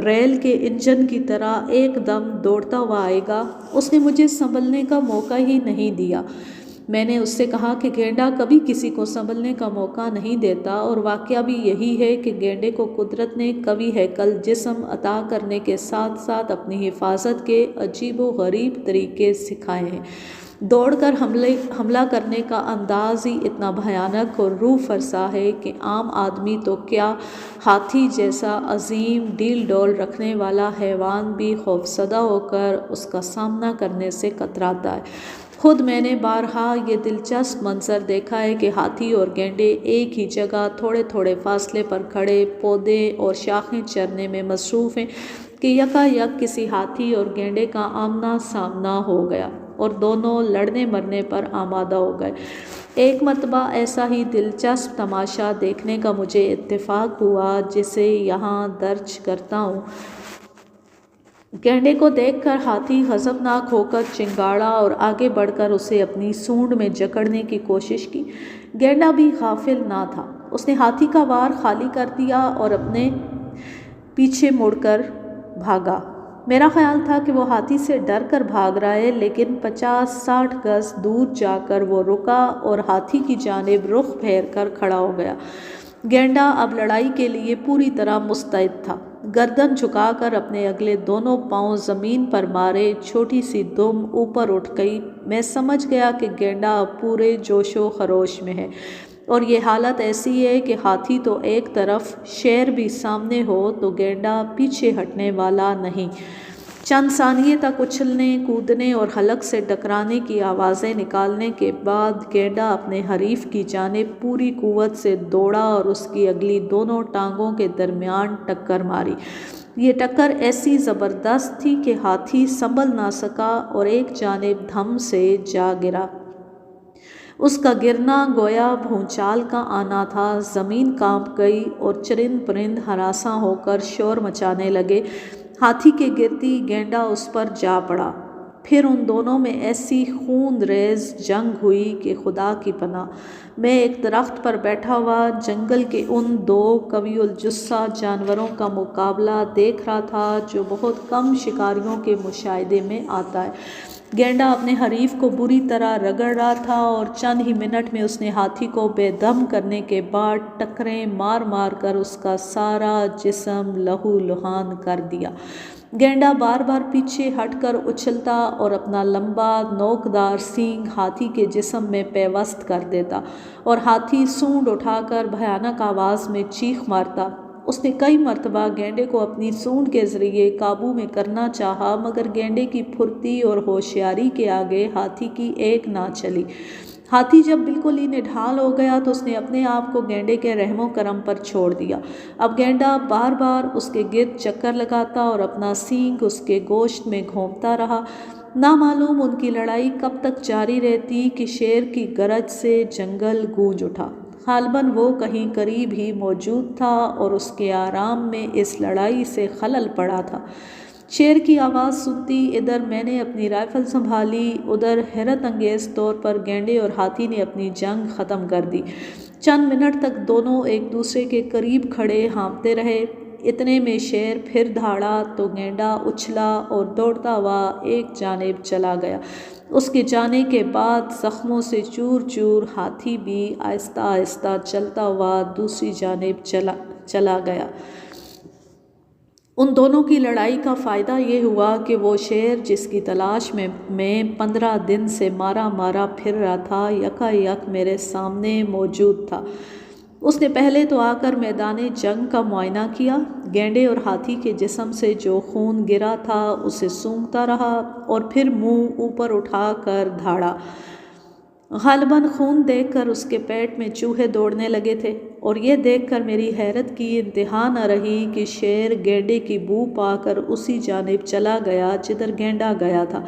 ریل کے انجن کی طرح ایک دم دوڑتا ہوا آئے گا۔ اس نے مجھے سنبھلنے کا موقع ہی نہیں دیا۔ میں نے اس سے کہا کہ گینڈا کبھی کسی کو سنبھلنے کا موقع نہیں دیتا اور واقعہ بھی یہی ہے کہ گینڈے کو قدرت نے قوی ہیکل جسم عطا کرنے کے ساتھ ساتھ اپنی حفاظت کے عجیب و غریب طریقے سکھائے ہیں۔ دوڑ کر حملہ کرنے کا انداز ہی اتنا بھیانک اور روح فرسا ہے کہ عام آدمی تو کیا، ہاتھی جیسا عظیم ڈیل ڈول رکھنے والا حیوان بھی خوفزدہ ہو کر اس کا سامنا کرنے سے کتراتا ہے۔ خود میں نے بارہا یہ دلچسپ منظر دیکھا ہے کہ ہاتھی اور گینڈے ایک ہی جگہ تھوڑے تھوڑے فاصلے پر کھڑے پودے اور شاخیں چرنے میں مصروف ہیں کہ یکا یک کسی ہاتھی اور گینڈے کا آمنا سامنا ہو گیا اور دونوں لڑنے مرنے پر آمادہ ہو گئے۔ ایک مرتبہ ایسا ہی دلچسپ تماشا دیکھنے کا مجھے اتفاق ہوا جسے یہاں درج کرتا ہوں۔ گینڈے کو دیکھ کر ہاتھی غضبناک ہو کر چنگاڑا اور آگے بڑھ کر اسے اپنی سونڈ میں جکڑنے کی کوشش کی۔ گینڈا بھی غافل نہ تھا، اس نے ہاتھی کا وار خالی کر دیا اور اپنے پیچھے مڑ کر بھاگا۔ میرا خیال تھا کہ وہ ہاتھی سے ڈر کر بھاگ رہا ہے، لیکن 50-60 گز دور جا کر وہ رکا اور ہاتھی کی جانب رخ پھیر کر کھڑا ہو گیا۔ گینڈا اب لڑائی کے لیے پوری طرح مستعد تھا۔ گردن جھکا کر اپنے اگلے دونوں پاؤں زمین پر مارے، چھوٹی سی دم اوپر اٹھ گئی۔ میں سمجھ گیا کہ گینڈا اب پورے جوش و خروش میں ہے، اور یہ حالت ایسی ہے کہ ہاتھی تو ایک طرف، شیر بھی سامنے ہو تو گینڈا پیچھے ہٹنے والا نہیں۔ چند ثانیے تک اچھلنے، کودنے اور حلق سے ٹکرانے کی آوازیں نکالنے کے بعد گینڈا اپنے حریف کی جانب پوری قوت سے دوڑا اور اس کی اگلی دونوں ٹانگوں کے درمیان ٹکر ماری۔ یہ ٹکر ایسی زبردست تھی کہ ہاتھی سنبھل نہ سکا اور ایک جانب دھم سے جا گرا۔ اس کا گرنا گویا بھونچال کا آنا تھا۔ زمین کانپ گئی اور چرند پرند ہراساں ہو کر شور مچانے لگے۔ ہاتھی کے گرتی گینڈا اس پر جا پڑا۔ پھر ان دونوں میں ایسی خون ریز جنگ ہوئی کہ خدا کی پناہ۔ میں ایک درخت پر بیٹھا ہوا جنگل کے ان دو قوی الجثہ جانوروں کا مقابلہ دیکھ رہا تھا جو بہت کم شکاریوں کے مشاہدے میں آتا ہے۔ گینڈا اپنے حریف کو بری طرح رگڑ رہا تھا اور چند ہی منٹ میں اس نے ہاتھی کو بے دم کرنے کے بعد ٹکریں مار مار کر اس کا سارا جسم لہو لہان کر دیا۔ گینڈا بار بار پیچھے ہٹ کر اچھلتا اور اپنا لمبا نوکدار سینگ ہاتھی کے جسم میں پیوست کر دیتا، اور ہاتھی سونڈ اٹھا کر بھیانک آواز میں چیخ مارتا۔ اس نے کئی مرتبہ گینڈے کو اپنی سونڈ کے ذریعے قابو میں کرنا چاہا، مگر گینڈے کی پھرتی اور ہوشیاری کے آگے ہاتھی کی ایک نہ چلی۔ ہاتھی جب بالکل ہی نڈھال ہو گیا تو اس نے اپنے آپ کو گینڈے کے رحم و کرم پر چھوڑ دیا۔ اب گینڈا بار بار اس کے گرد چکر لگاتا اور اپنا سینگ اس کے گوشت میں گھونپتا رہا۔ نامعلوم ان کی لڑائی کب تک جاری رہتی کہ شیر کی گرج سے جنگل گونج اٹھا۔ غالباً وہ کہیں قریب ہی موجود تھا اور اس کے آرام میں اس لڑائی سے خلل پڑا تھا۔ شیر کی آواز سنتی ادھر میں نے اپنی رائفل سنبھالی، ادھر حیرت انگیز طور پر گینڈے اور ہاتھی نے اپنی جنگ ختم کر دی۔ چند منٹ تک دونوں ایک دوسرے کے قریب کھڑے ہانپتے رہے۔ اتنے میں شیر پھر دھاڑا تو گینڈا اچھلا اور دوڑتا ہوا ایک جانب چلا گیا۔ اس کے جانے کے بعد زخموں سے چور چور ہاتھی بھی آہستہ آہستہ چلتا ہوا دوسری جانب چلا گیا۔ ان دونوں کی لڑائی کا فائدہ یہ ہوا کہ وہ شیر جس کی تلاش میں 15 دن سے مارا مارا پھر رہا تھا، یکا یک میرے سامنے موجود تھا۔ اس نے پہلے تو آ کر میدان جنگ کا معائنہ کیا، گینڈے اور ہاتھی کے جسم سے جو خون گرا تھا اسے سونگھتا رہا اور پھر منہ اوپر اٹھا کر دھاڑا۔ غالباً خون دیکھ کر اس کے پیٹ میں چوہے دوڑنے لگے تھے، اور یہ دیکھ کر میری حیرت کی انتہا نہ رہی کہ شیر گینڈے کی بو پا کر اسی جانب چلا گیا جدھر گینڈا گیا تھا۔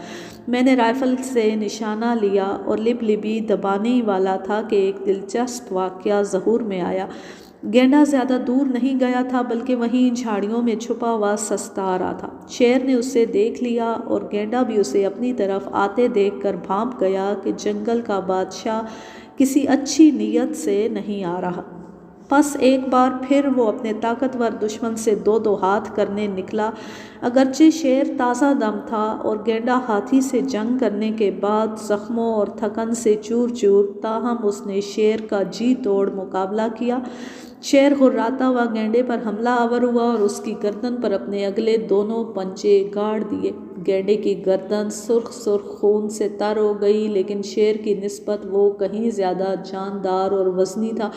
میں نے رائفل سے نشانہ لیا اور لب لبی دبانے ہی والا تھا کہ ایک دلچسپ واقعہ ظہور میں آیا۔ گینڈا زیادہ دور نہیں گیا تھا بلکہ وہیں جھاڑیوں میں چھپا ہوا سستا رہا تھا۔ شیر نے اسے دیکھ لیا اور گینڈا بھی اسے اپنی طرف آتے دیکھ کر بھانپ گیا کہ جنگل کا بادشاہ کسی اچھی نیت سے نہیں آ رہا۔ پس ایک بار پھر وہ اپنے طاقتور دشمن سے دو ہاتھ کرنے نکلا۔ اگرچہ شیر تازہ دم تھا اور گینڈا ہاتھی سے جنگ کرنے کے بعد زخموں اور تھکن سے چور چور، تاہم اس نے شیر کا جی توڑ مقابلہ کیا۔ شیر غراتا ہوا گینڈے پر حملہ آور ہوا اور اس کی گردن پر اپنے اگلے دونوں پنجے گاڑ دیے۔ گینڈے کی گردن سرخ سرخ خون سے تر ہو گئی، لیکن شیر کی نسبت وہ کہیں زیادہ جاندار اور وزنی تھا۔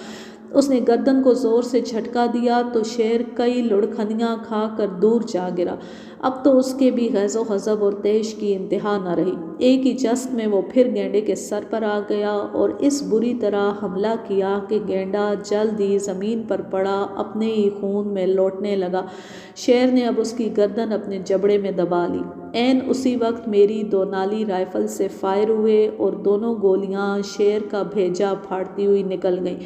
اس نے گردن کو زور سے جھٹکا دیا تو شیر کئی لڑکھنیاں کھا کر دور جا گرا۔ اب تو اس کے بھی غیظ و غضب اور طیش کی انتہا نہ رہی۔ ایک ہی جست میں وہ پھر گینڈے کے سر پر آ گیا اور اس بری طرح حملہ کیا کہ گینڈا جلد ہی زمین پر پڑا، اپنے ہی خون میں لوٹنے لگا۔ شیر نے اب اس کی گردن اپنے جبڑے میں دبا لی۔ عین اسی وقت میری 2 نالی رائفل سے فائر ہوئے اور دونوں گولیاں شیر کا بھیجا پھاڑتی ہوئی نکل گئیں،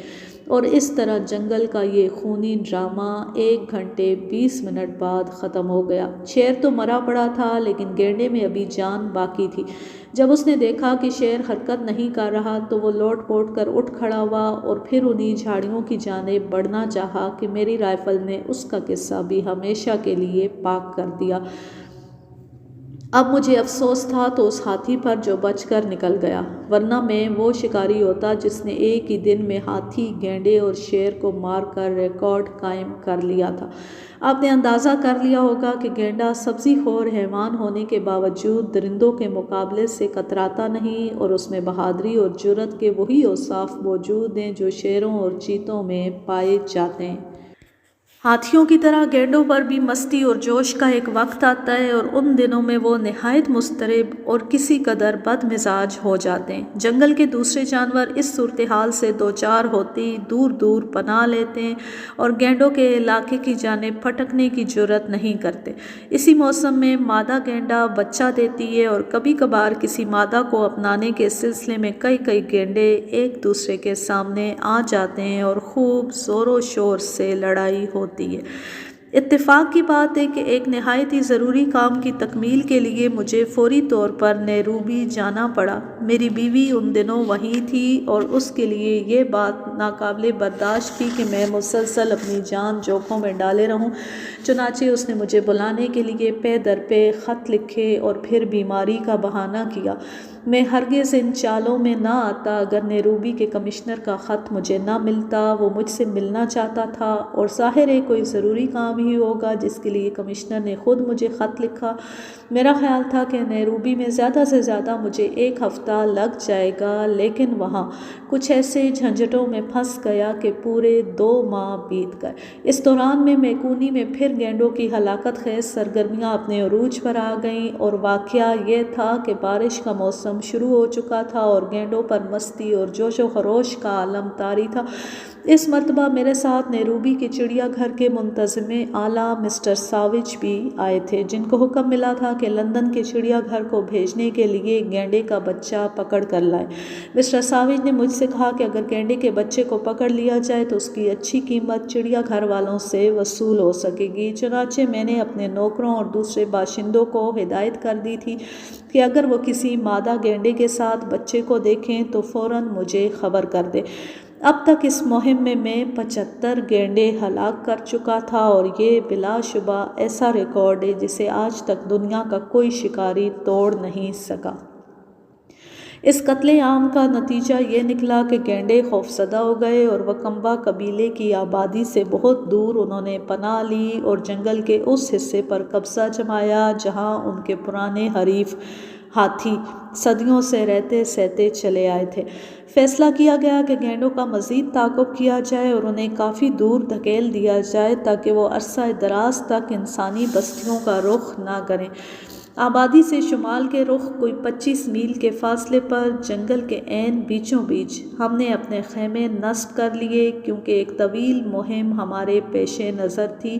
اور اس طرح جنگل کا یہ خونی ڈرامہ 1 گھنٹے 20 منٹ بعد ختم ہو گیا۔ شیر تو مرا پڑا تھا لیکن گینڈے میں ابھی جان باقی تھی۔ جب اس نے دیکھا کہ شیر حرکت نہیں کر رہا تو وہ لوٹ پوٹ کر اٹھ کھڑا ہوا اور پھر انہی جھاڑیوں کی جانب بڑھنا چاہا کہ میری رائفل نے اس کا قصہ بھی ہمیشہ کے لیے پاک کر دیا۔ اب مجھے افسوس تھا تو اس ہاتھی پر جو بچ کر نکل گیا، ورنہ میں وہ شکاری ہوتا جس نے ایک ہی دن میں ہاتھی، گینڈے اور شیر کو مار کر ریکارڈ قائم کر لیا تھا۔ آپ نے اندازہ کر لیا ہوگا کہ گینڈا سبزی خور حیوان ہونے کے باوجود درندوں کے مقابلے سے کتراتا نہیں، اور اس میں بہادری اور جرأت کے وہی اوصاف موجود ہیں جو شیروں اور چیتوں میں پائے جاتے ہیں۔ ہاتھیوں کی طرح گینڈوں پر بھی مستی اور جوش کا ایک وقت آتا ہے، اور ان دنوں میں وہ نہایت مضطرب اور کسی قدر بد مزاج ہو جاتے ہیں۔ جنگل کے دوسرے جانور اس صورتحال سے دوچار ہوتے دور دور پناہ لیتے ہیں اور گینڈوں کے علاقے کی جانب پھٹکنے کی جرأت نہیں کرتے۔ اسی موسم میں مادہ گینڈا بچہ دیتی ہے، اور کبھی کبھار کسی مادہ کو اپنانے کے سلسلے میں کئی گینڈے ایک دوسرے کے سامنے آ جاتے ہیں اور خوب زور و شور سے لڑائی ہوتی ہے۔ اتفاق کی بات ہے کہ ایک نہایت ہی ضروری کام کی تکمیل کے لیے مجھے فوری طور پر نیروبی جانا پڑا۔ میری بیوی ان دنوں وہیں تھی اور اس کے لیے یہ بات ناقابل برداشت تھی کہ میں مسلسل اپنی جان جوکھوں میں ڈالے رہوں۔ چنانچہ اس نے مجھے بلانے کے لیے پے در پے خط لکھے اور پھر بیماری کا بہانہ کیا۔ میں ہرگز ان چالوں میں نہ آتا اگر نیروبی کے کمشنر کا خط مجھے نہ ملتا۔ وہ مجھ سے ملنا چاہتا تھا، اور ظاہر ہے کوئی ضروری کام ہی ہوگا جس کے لیے کمشنر نے خود مجھے خط لکھا۔ میرا خیال تھا کہ نیروبی میں زیادہ سے زیادہ مجھے 1 ہفتہ لگ جائے گا، لیکن وہاں کچھ ایسے جھنجھٹوں میں پھنس گیا کہ پورے 2 ماہ بیت گئے۔ اس دوران میں میکونی میں پھر گینڈوں کی ہلاکت خیز سرگرمیاں اپنے عروج پر آ گئیں، اور واقعہ یہ تھا کہ بارش کا موسم شروع ہو چکا تھا اور گینڈوں پر مستی اور جوش و خروش کا عالم طاری تھا۔ اس مرتبہ میرے ساتھ نیروبی کے چڑیا گھر کے منتظم اعلیٰ مسٹر ساوچ بھی آئے تھے، جن کو حکم ملا تھا کہ لندن کے چڑیا گھر کو بھیجنے کے لیے گینڈے کا بچہ پکڑ کر لائیں۔ مسٹر ساوچ نے مجھ سے کہا کہ اگر گینڈے کے بچے کو پکڑ لیا جائے تو اس کی اچھی قیمت چڑیا گھر والوں سے وصول ہو سکے گی۔ چنانچہ میں نے اپنے نوکروں اور دوسرے باشندوں کو ہدایت کر دی تھی کہ اگر وہ کسی مادہ گینڈے کے ساتھ بچے کو دیکھیں تو فوراً مجھے خبر کر دیں۔ اب تک اس مہم میں 75 گینڈے ہلاک کر چکا تھا، اور یہ بلا شبہ ایسا ریکارڈ ہے جسے آج تک دنیا کا کوئی شکاری توڑ نہیں سکا۔ اس قتل عام کا نتیجہ یہ نکلا کہ گینڈے خوفزدہ ہو گئے اور وکمبا قبیلے کی آبادی سے بہت دور انہوں نے پناہ لی اور جنگل کے اس حصے پر قبضہ جمایا جہاں ان کے پرانے حریف ہاتھی صدیوں سے رہتے سہتے چلے آئے تھے۔ فیصلہ کیا گیا کہ گینڈوں کا مزید تعاقب کیا جائے اور انہیں کافی دور دھکیل دیا جائے تاکہ وہ عرصہ دراز تک انسانی بستیوں کا رخ نہ کریں۔ آبادی سے شمال کے رخ کوئی 25 میل کے فاصلے پر جنگل کے عین بیچوں بیچ ہم نے اپنے خیمے نصب کر لیے، کیونکہ ایک طویل مہم ہمارے پیش نظر تھی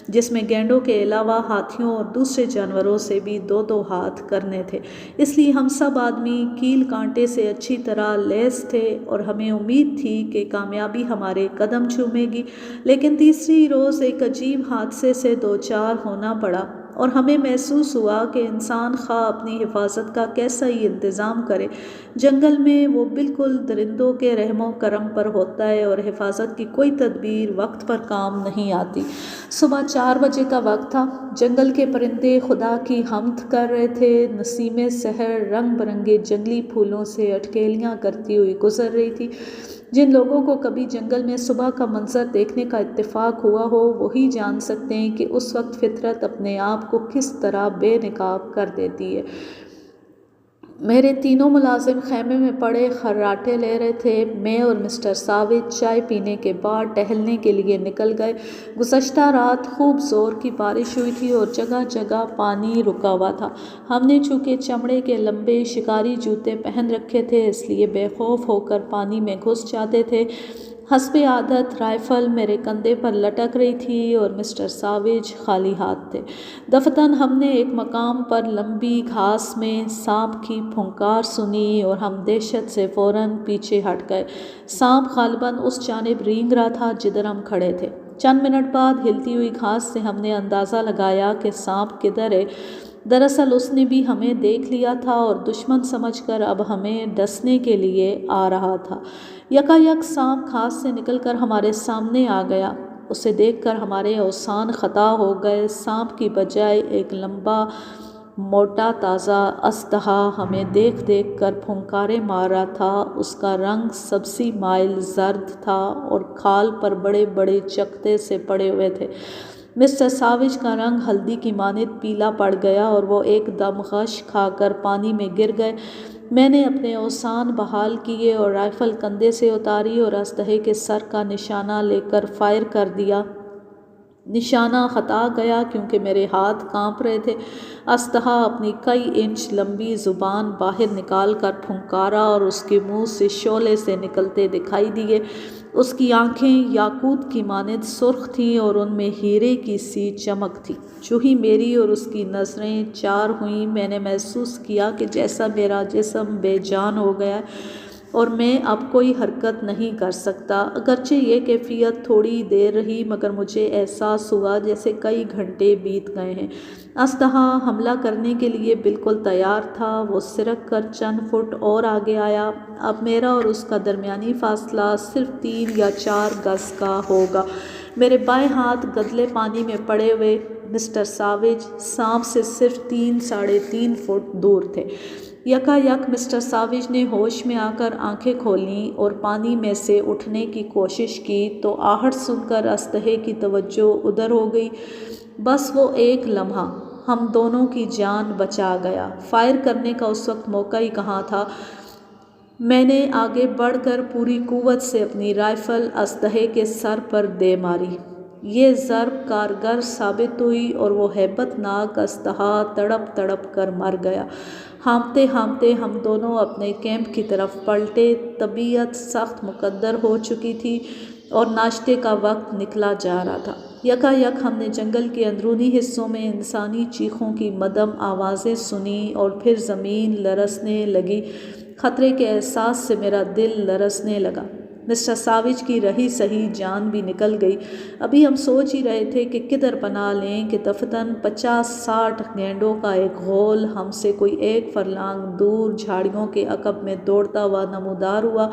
جس میں گینڈوں کے علاوہ ہاتھیوں اور دوسرے جانوروں سے بھی 2 ہاتھ کرنے تھے۔ اس لیے ہم سب آدمی کیل کانٹے سے اچھی طرح لیس تھے اور ہمیں امید تھی کہ کامیابی ہمارے قدم چومے گی، لیکن تیسری روز ایک عجیب حادثے سے دوچار ہونا پڑا، اور ہمیں محسوس ہوا کہ انسان خواہ اپنی حفاظت کا کیسا ہی انتظام کرے، جنگل میں وہ بالکل درندوں کے رحم و کرم پر ہوتا ہے اور حفاظت کی کوئی تدبیر وقت پر کام نہیں آتی۔ صبح 4 بجے کا وقت تھا۔ جنگل کے پرندے خدا کی حمد کر رہے تھے۔ نسیم سحر رنگ برنگے جنگلی پھولوں سے اٹکیلیاں کرتی ہوئی گزر رہی تھی۔ جن لوگوں کو کبھی جنگل میں صبح کا منظر دیکھنے کا اتفاق ہوا ہو وہی جان سکتے ہیں کہ اس وقت فطرت اپنے آپ کو کس طرح بے نقاب کر دیتی ہے۔ میرے 3 ملازم خیمے میں پڑے خراٹے لے رہے تھے۔ میں اور مسٹر ساوچ چائے پینے کے بعد ٹہلنے کے لیے نکل گئے۔ گزشتہ رات خوب زور کی بارش ہوئی تھی اور جگہ جگہ پانی رکا ہوا تھا۔ ہم نے چونکہ چمڑے کے لمبے شکاری جوتے پہن رکھے تھے اس لیے بے خوف ہو کر پانی میں گھس جاتے تھے۔ حسب عادت رائفل میرے کندھے پر لٹک رہی تھی اور مسٹر ساویج خالی ہاتھ تھے۔ دفتن ہم نے ایک مقام پر لمبی گھاس میں سانپ کی پھنکار سنی اور ہم دہشت سے فوراً پیچھے ہٹ گئے۔ سانپ غالباً اس جانب رینگ رہا تھا جدھر ہم کھڑے تھے۔ چند منٹ بعد ہلتی ہوئی گھاس سے ہم نے اندازہ لگایا کہ سانپ کدھر ہے۔ دراصل اس نے بھی ہمیں دیکھ لیا تھا اور دشمن سمجھ کر اب ہمیں ڈسنے کے لیے آ رہا تھا۔ یکا یک سانپ گھاس سے نکل کر ہمارے سامنے آ گیا۔ اسے دیکھ کر ہمارے اوسان خطا ہو گئے۔ سانپ کی بجائے ایک لمبا موٹا تازہ اژدہا ہمیں دیکھ دیکھ کر پھنکاریں مار رہا تھا۔ اس کا رنگ سبزی مائل زرد تھا اور کھال پر بڑے بڑے چکتے سے پڑے ہوئے تھے۔ مسٹر ساویج کا رنگ ہلدی کی مانند پیلا پڑ گیا اور وہ ایک دم غش کھا کر پانی میں گر گئے۔ میں نے اپنے اوسان بحال کیے اور رائفل کندھے سے اتاری اور اژدہے کے سر کا نشانہ لے کر فائر کر دیا۔ نشانہ خطا گیا کیونکہ میرے ہاتھ کانپ رہے تھے۔ اژدہا اپنی کئی انچ لمبی زبان باہر نکال کر پھنکارا اور اس کے منہ سے شعلے سے نکلتے دکھائی دیے۔ اس کی آنکھیں یاقوت کی مانند سرخ تھیں اور ان میں ہیرے کی سی چمک تھی۔ جو ہی میری اور اس کی نظریں چار ہوئیں، میں نے محسوس کیا کہ جیسا میرا جسم بے جان ہو گیا اور میں اب کوئی حرکت نہیں کر سکتا۔ اگرچہ یہ کیفیت تھوڑی دیر رہی مگر مجھے احساس ہوا جیسے کئی گھنٹے بیت گئے ہیں۔ اژدہا حملہ کرنے کے لیے بالکل تیار تھا۔ وہ سرک کر چند فٹ اور آگے آیا۔ اب میرا اور اس کا درمیانی فاصلہ صرف 3 یا 4 گز کا ہوگا۔ میرے بائیں ہاتھ گدلے پانی میں پڑے ہوئے مسٹر ساویج سانپ سے صرف 3 ساڑھے 3 فٹ دور تھے۔ یکا یک مسٹر ساویج نے ہوش میں آ کر آنکھیں کھولیں اور پانی میں سے اٹھنے کی کوشش کی تو آہٹ سن کر اژدہے کی توجہ ادھر ہو گئی۔ بس وہ ایک لمحہ ہم دونوں کی جان بچا گیا۔ فائر کرنے کا اس وقت موقع ہی کہاں تھا۔ میں نے آگے بڑھ کر پوری قوت سے اپنی رائفل اژدہے کے سر پر دے ماری۔ یہ ضرب کارگر ثابت ہوئی اور وہ ہیبت ناک اژدہا تڑپ تڑپ کر مر گیا۔ ہانپتے ہانپتے ہم دونوں اپنے کیمپ کی طرف پلٹے۔ طبیعت سخت مقدر ہو چکی تھی اور ناشتے کا وقت نکلا جا رہا تھا۔ یکا یک ہم نے جنگل کے اندرونی حصوں میں انسانی چیخوں کی مدھم آوازیں سنیں اور پھر زمین لرزنے لگی۔ خطرے کے احساس سے میرا دل لرزنے لگا۔ مسٹر ساویج کی رہی سہی جان بھی نکل گئی۔ ابھی ہم سوچ ہی رہے تھے کہ کدھر پناہ لیں کہ دفتن 50-60 گینڈوں کا ایک غول ہم سے کوئی 1 فرلانگ دور جھاڑیوں کے عقب میں دوڑتا ہوا نمودار ہوا۔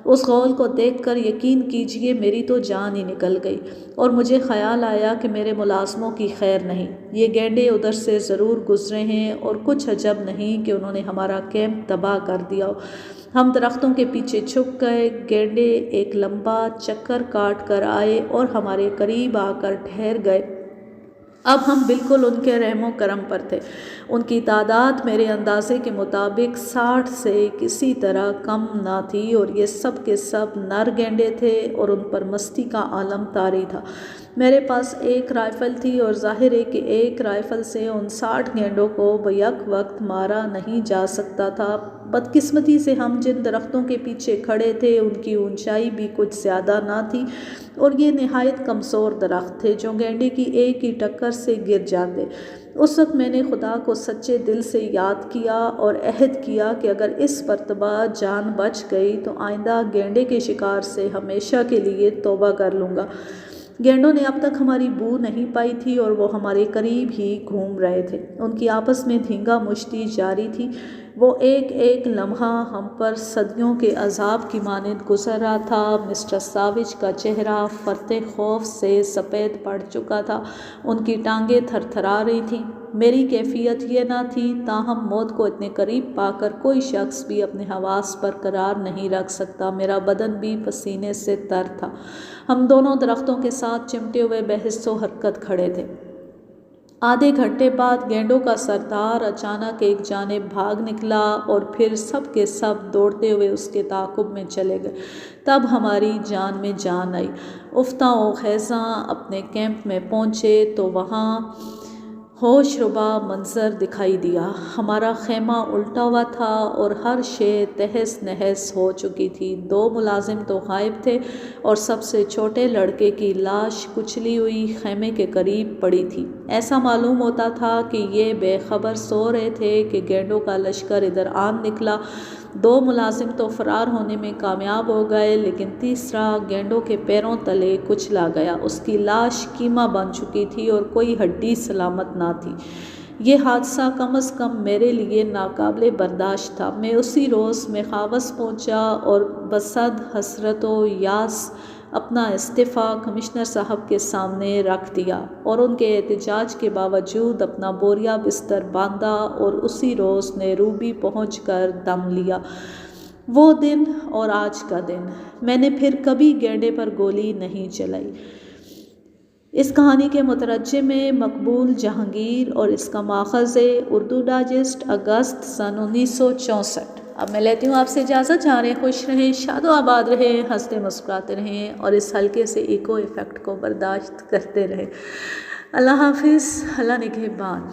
اس غول کو دیکھ کر یقین کیجیے میری تو جان ہی نکل گئی اور مجھے خیال آیا کہ میرے ملازموں کی خیر نہیں۔ یہ گینڈے ادھر سے ضرور گزرے ہیں اور کچھ عجب نہیں کہ انہوں نے ہمارا کیمپ تباہ کر دیا ہو۔ ہم درختوں کے پیچھے چھپ گئے۔ گینڈے ایک لمبا چکر کاٹ کر آئے اور ہمارے قریب آ کر ٹھہر گئے۔ اب ہم بالکل ان کے رحم و کرم پر تھے۔ ان کی تعداد میرے اندازے کے مطابق 60 سے کسی طرح کم نہ تھی اور یہ سب کے سب نر گینڈے تھے اور ان پر مستی کا عالم طاری تھا۔ میرے پاس ایک رائفل تھی اور ظاہر ہے کہ ایک رائفل سے ان 60 گینڈوں کو بیک وقت مارا نہیں جا سکتا تھا۔ بدقسمتی سے ہم جن درختوں کے پیچھے کھڑے تھے ان کی اونچائی بھی کچھ زیادہ نہ تھی اور یہ نہایت کمزور درخت تھے جو گینڈے کی ایک ہی ٹکر سے گر جاتے۔ اس وقت میں نے خدا کو سچے دل سے یاد کیا اور عہد کیا کہ اگر اس مرتبہ جان بچ گئی تو آئندہ گینڈے کے شکار سے ہمیشہ کے لیے توبہ کر لوں گا۔ گینڈوں نے اب تک ہماری بو نہیں پائی تھی اور وہ ہمارے قریب ہی گھوم رہے تھے۔ ان کی آپس میں دھینگا مشتی جاری تھی۔ وہ ایک ایک لمحہ ہم پر صدیوں کے عذاب کی مانند گزر رہا تھا۔ مسٹر ساویج کا چہرہ فرط خوف سے سفید پڑ چکا تھا۔ ان کی ٹانگیں تھر تھرا رہی تھیں۔ میری کیفیت یہ نہ تھی، تاہم موت کو اتنے قریب پا کر کوئی شخص بھی اپنے حواس پر قرار نہیں رکھ سکتا۔ میرا بدن بھی پسینے سے تر تھا۔ ہم دونوں درختوں کے ساتھ چمٹے ہوئے بے حس و حرکت کھڑے تھے۔ آدھے گھنٹے بعد گینڈوں کا سردار اچانک ایک جانب بھاگ نکلا اور پھر سب کے سب دوڑتے ہوئے اس کے تعاقب میں چلے گئے۔ تب ہماری جان میں جان آئی۔ افتاں و خیزاں اپنے کیمپ میں پہنچے تو وہاں ہوش ربا منظر دکھائی دیا۔ ہمارا خیمہ الٹا ہوا تھا اور ہر شے تہس نہس ہو چکی تھی۔ 2 ملازم تو غائب تھے اور سب سے چھوٹے لڑکے کی لاش کچلی ہوئی خیمے کے قریب پڑی تھی۔ ایسا معلوم ہوتا تھا کہ یہ بے خبر سو رہے تھے کہ گینڈوں کا لشکر ادھر آن نکلا۔ 2 ملازم تو فرار ہونے میں کامیاب ہو گئے، لیکن تیسرا گینڈوں کے پیروں تلے کچلا گیا۔ اس کی لاش کیما بن چکی تھی اور کوئی ہڈی سلامت نہ تھی۔ یہ حادثہ کم از کم میرے لیے ناقابل برداشت تھا۔ میں اسی روز میخاوس پہنچا اور بصد حسرت و یاس اپنا استعفیٰ کمشنر صاحب کے سامنے رکھ دیا اور ان کے احتجاج کے باوجود اپنا بوریا بستر باندھا اور اسی روز نیروبی پہنچ کر دم لیا۔ وہ دن اور آج کا دن، میں نے پھر کبھی گینڈے پر گولی نہیں چلائی۔ اس کہانی کے مترجم مقبول جہانگیر اور اس کا ماخذ اردو ڈائجسٹ اگست سن 1964۔ اب میں لیتی ہوں آپ سے اجازت۔ جہاں رہیں خوش رہیں، شاد و آباد رہیں، ہنستے مسکراتے رہیں اور اس ہلکے سے ایکو ایفیکٹ کو برداشت کرتے رہیں۔ اللہ حافظ، اللہ نگہبان۔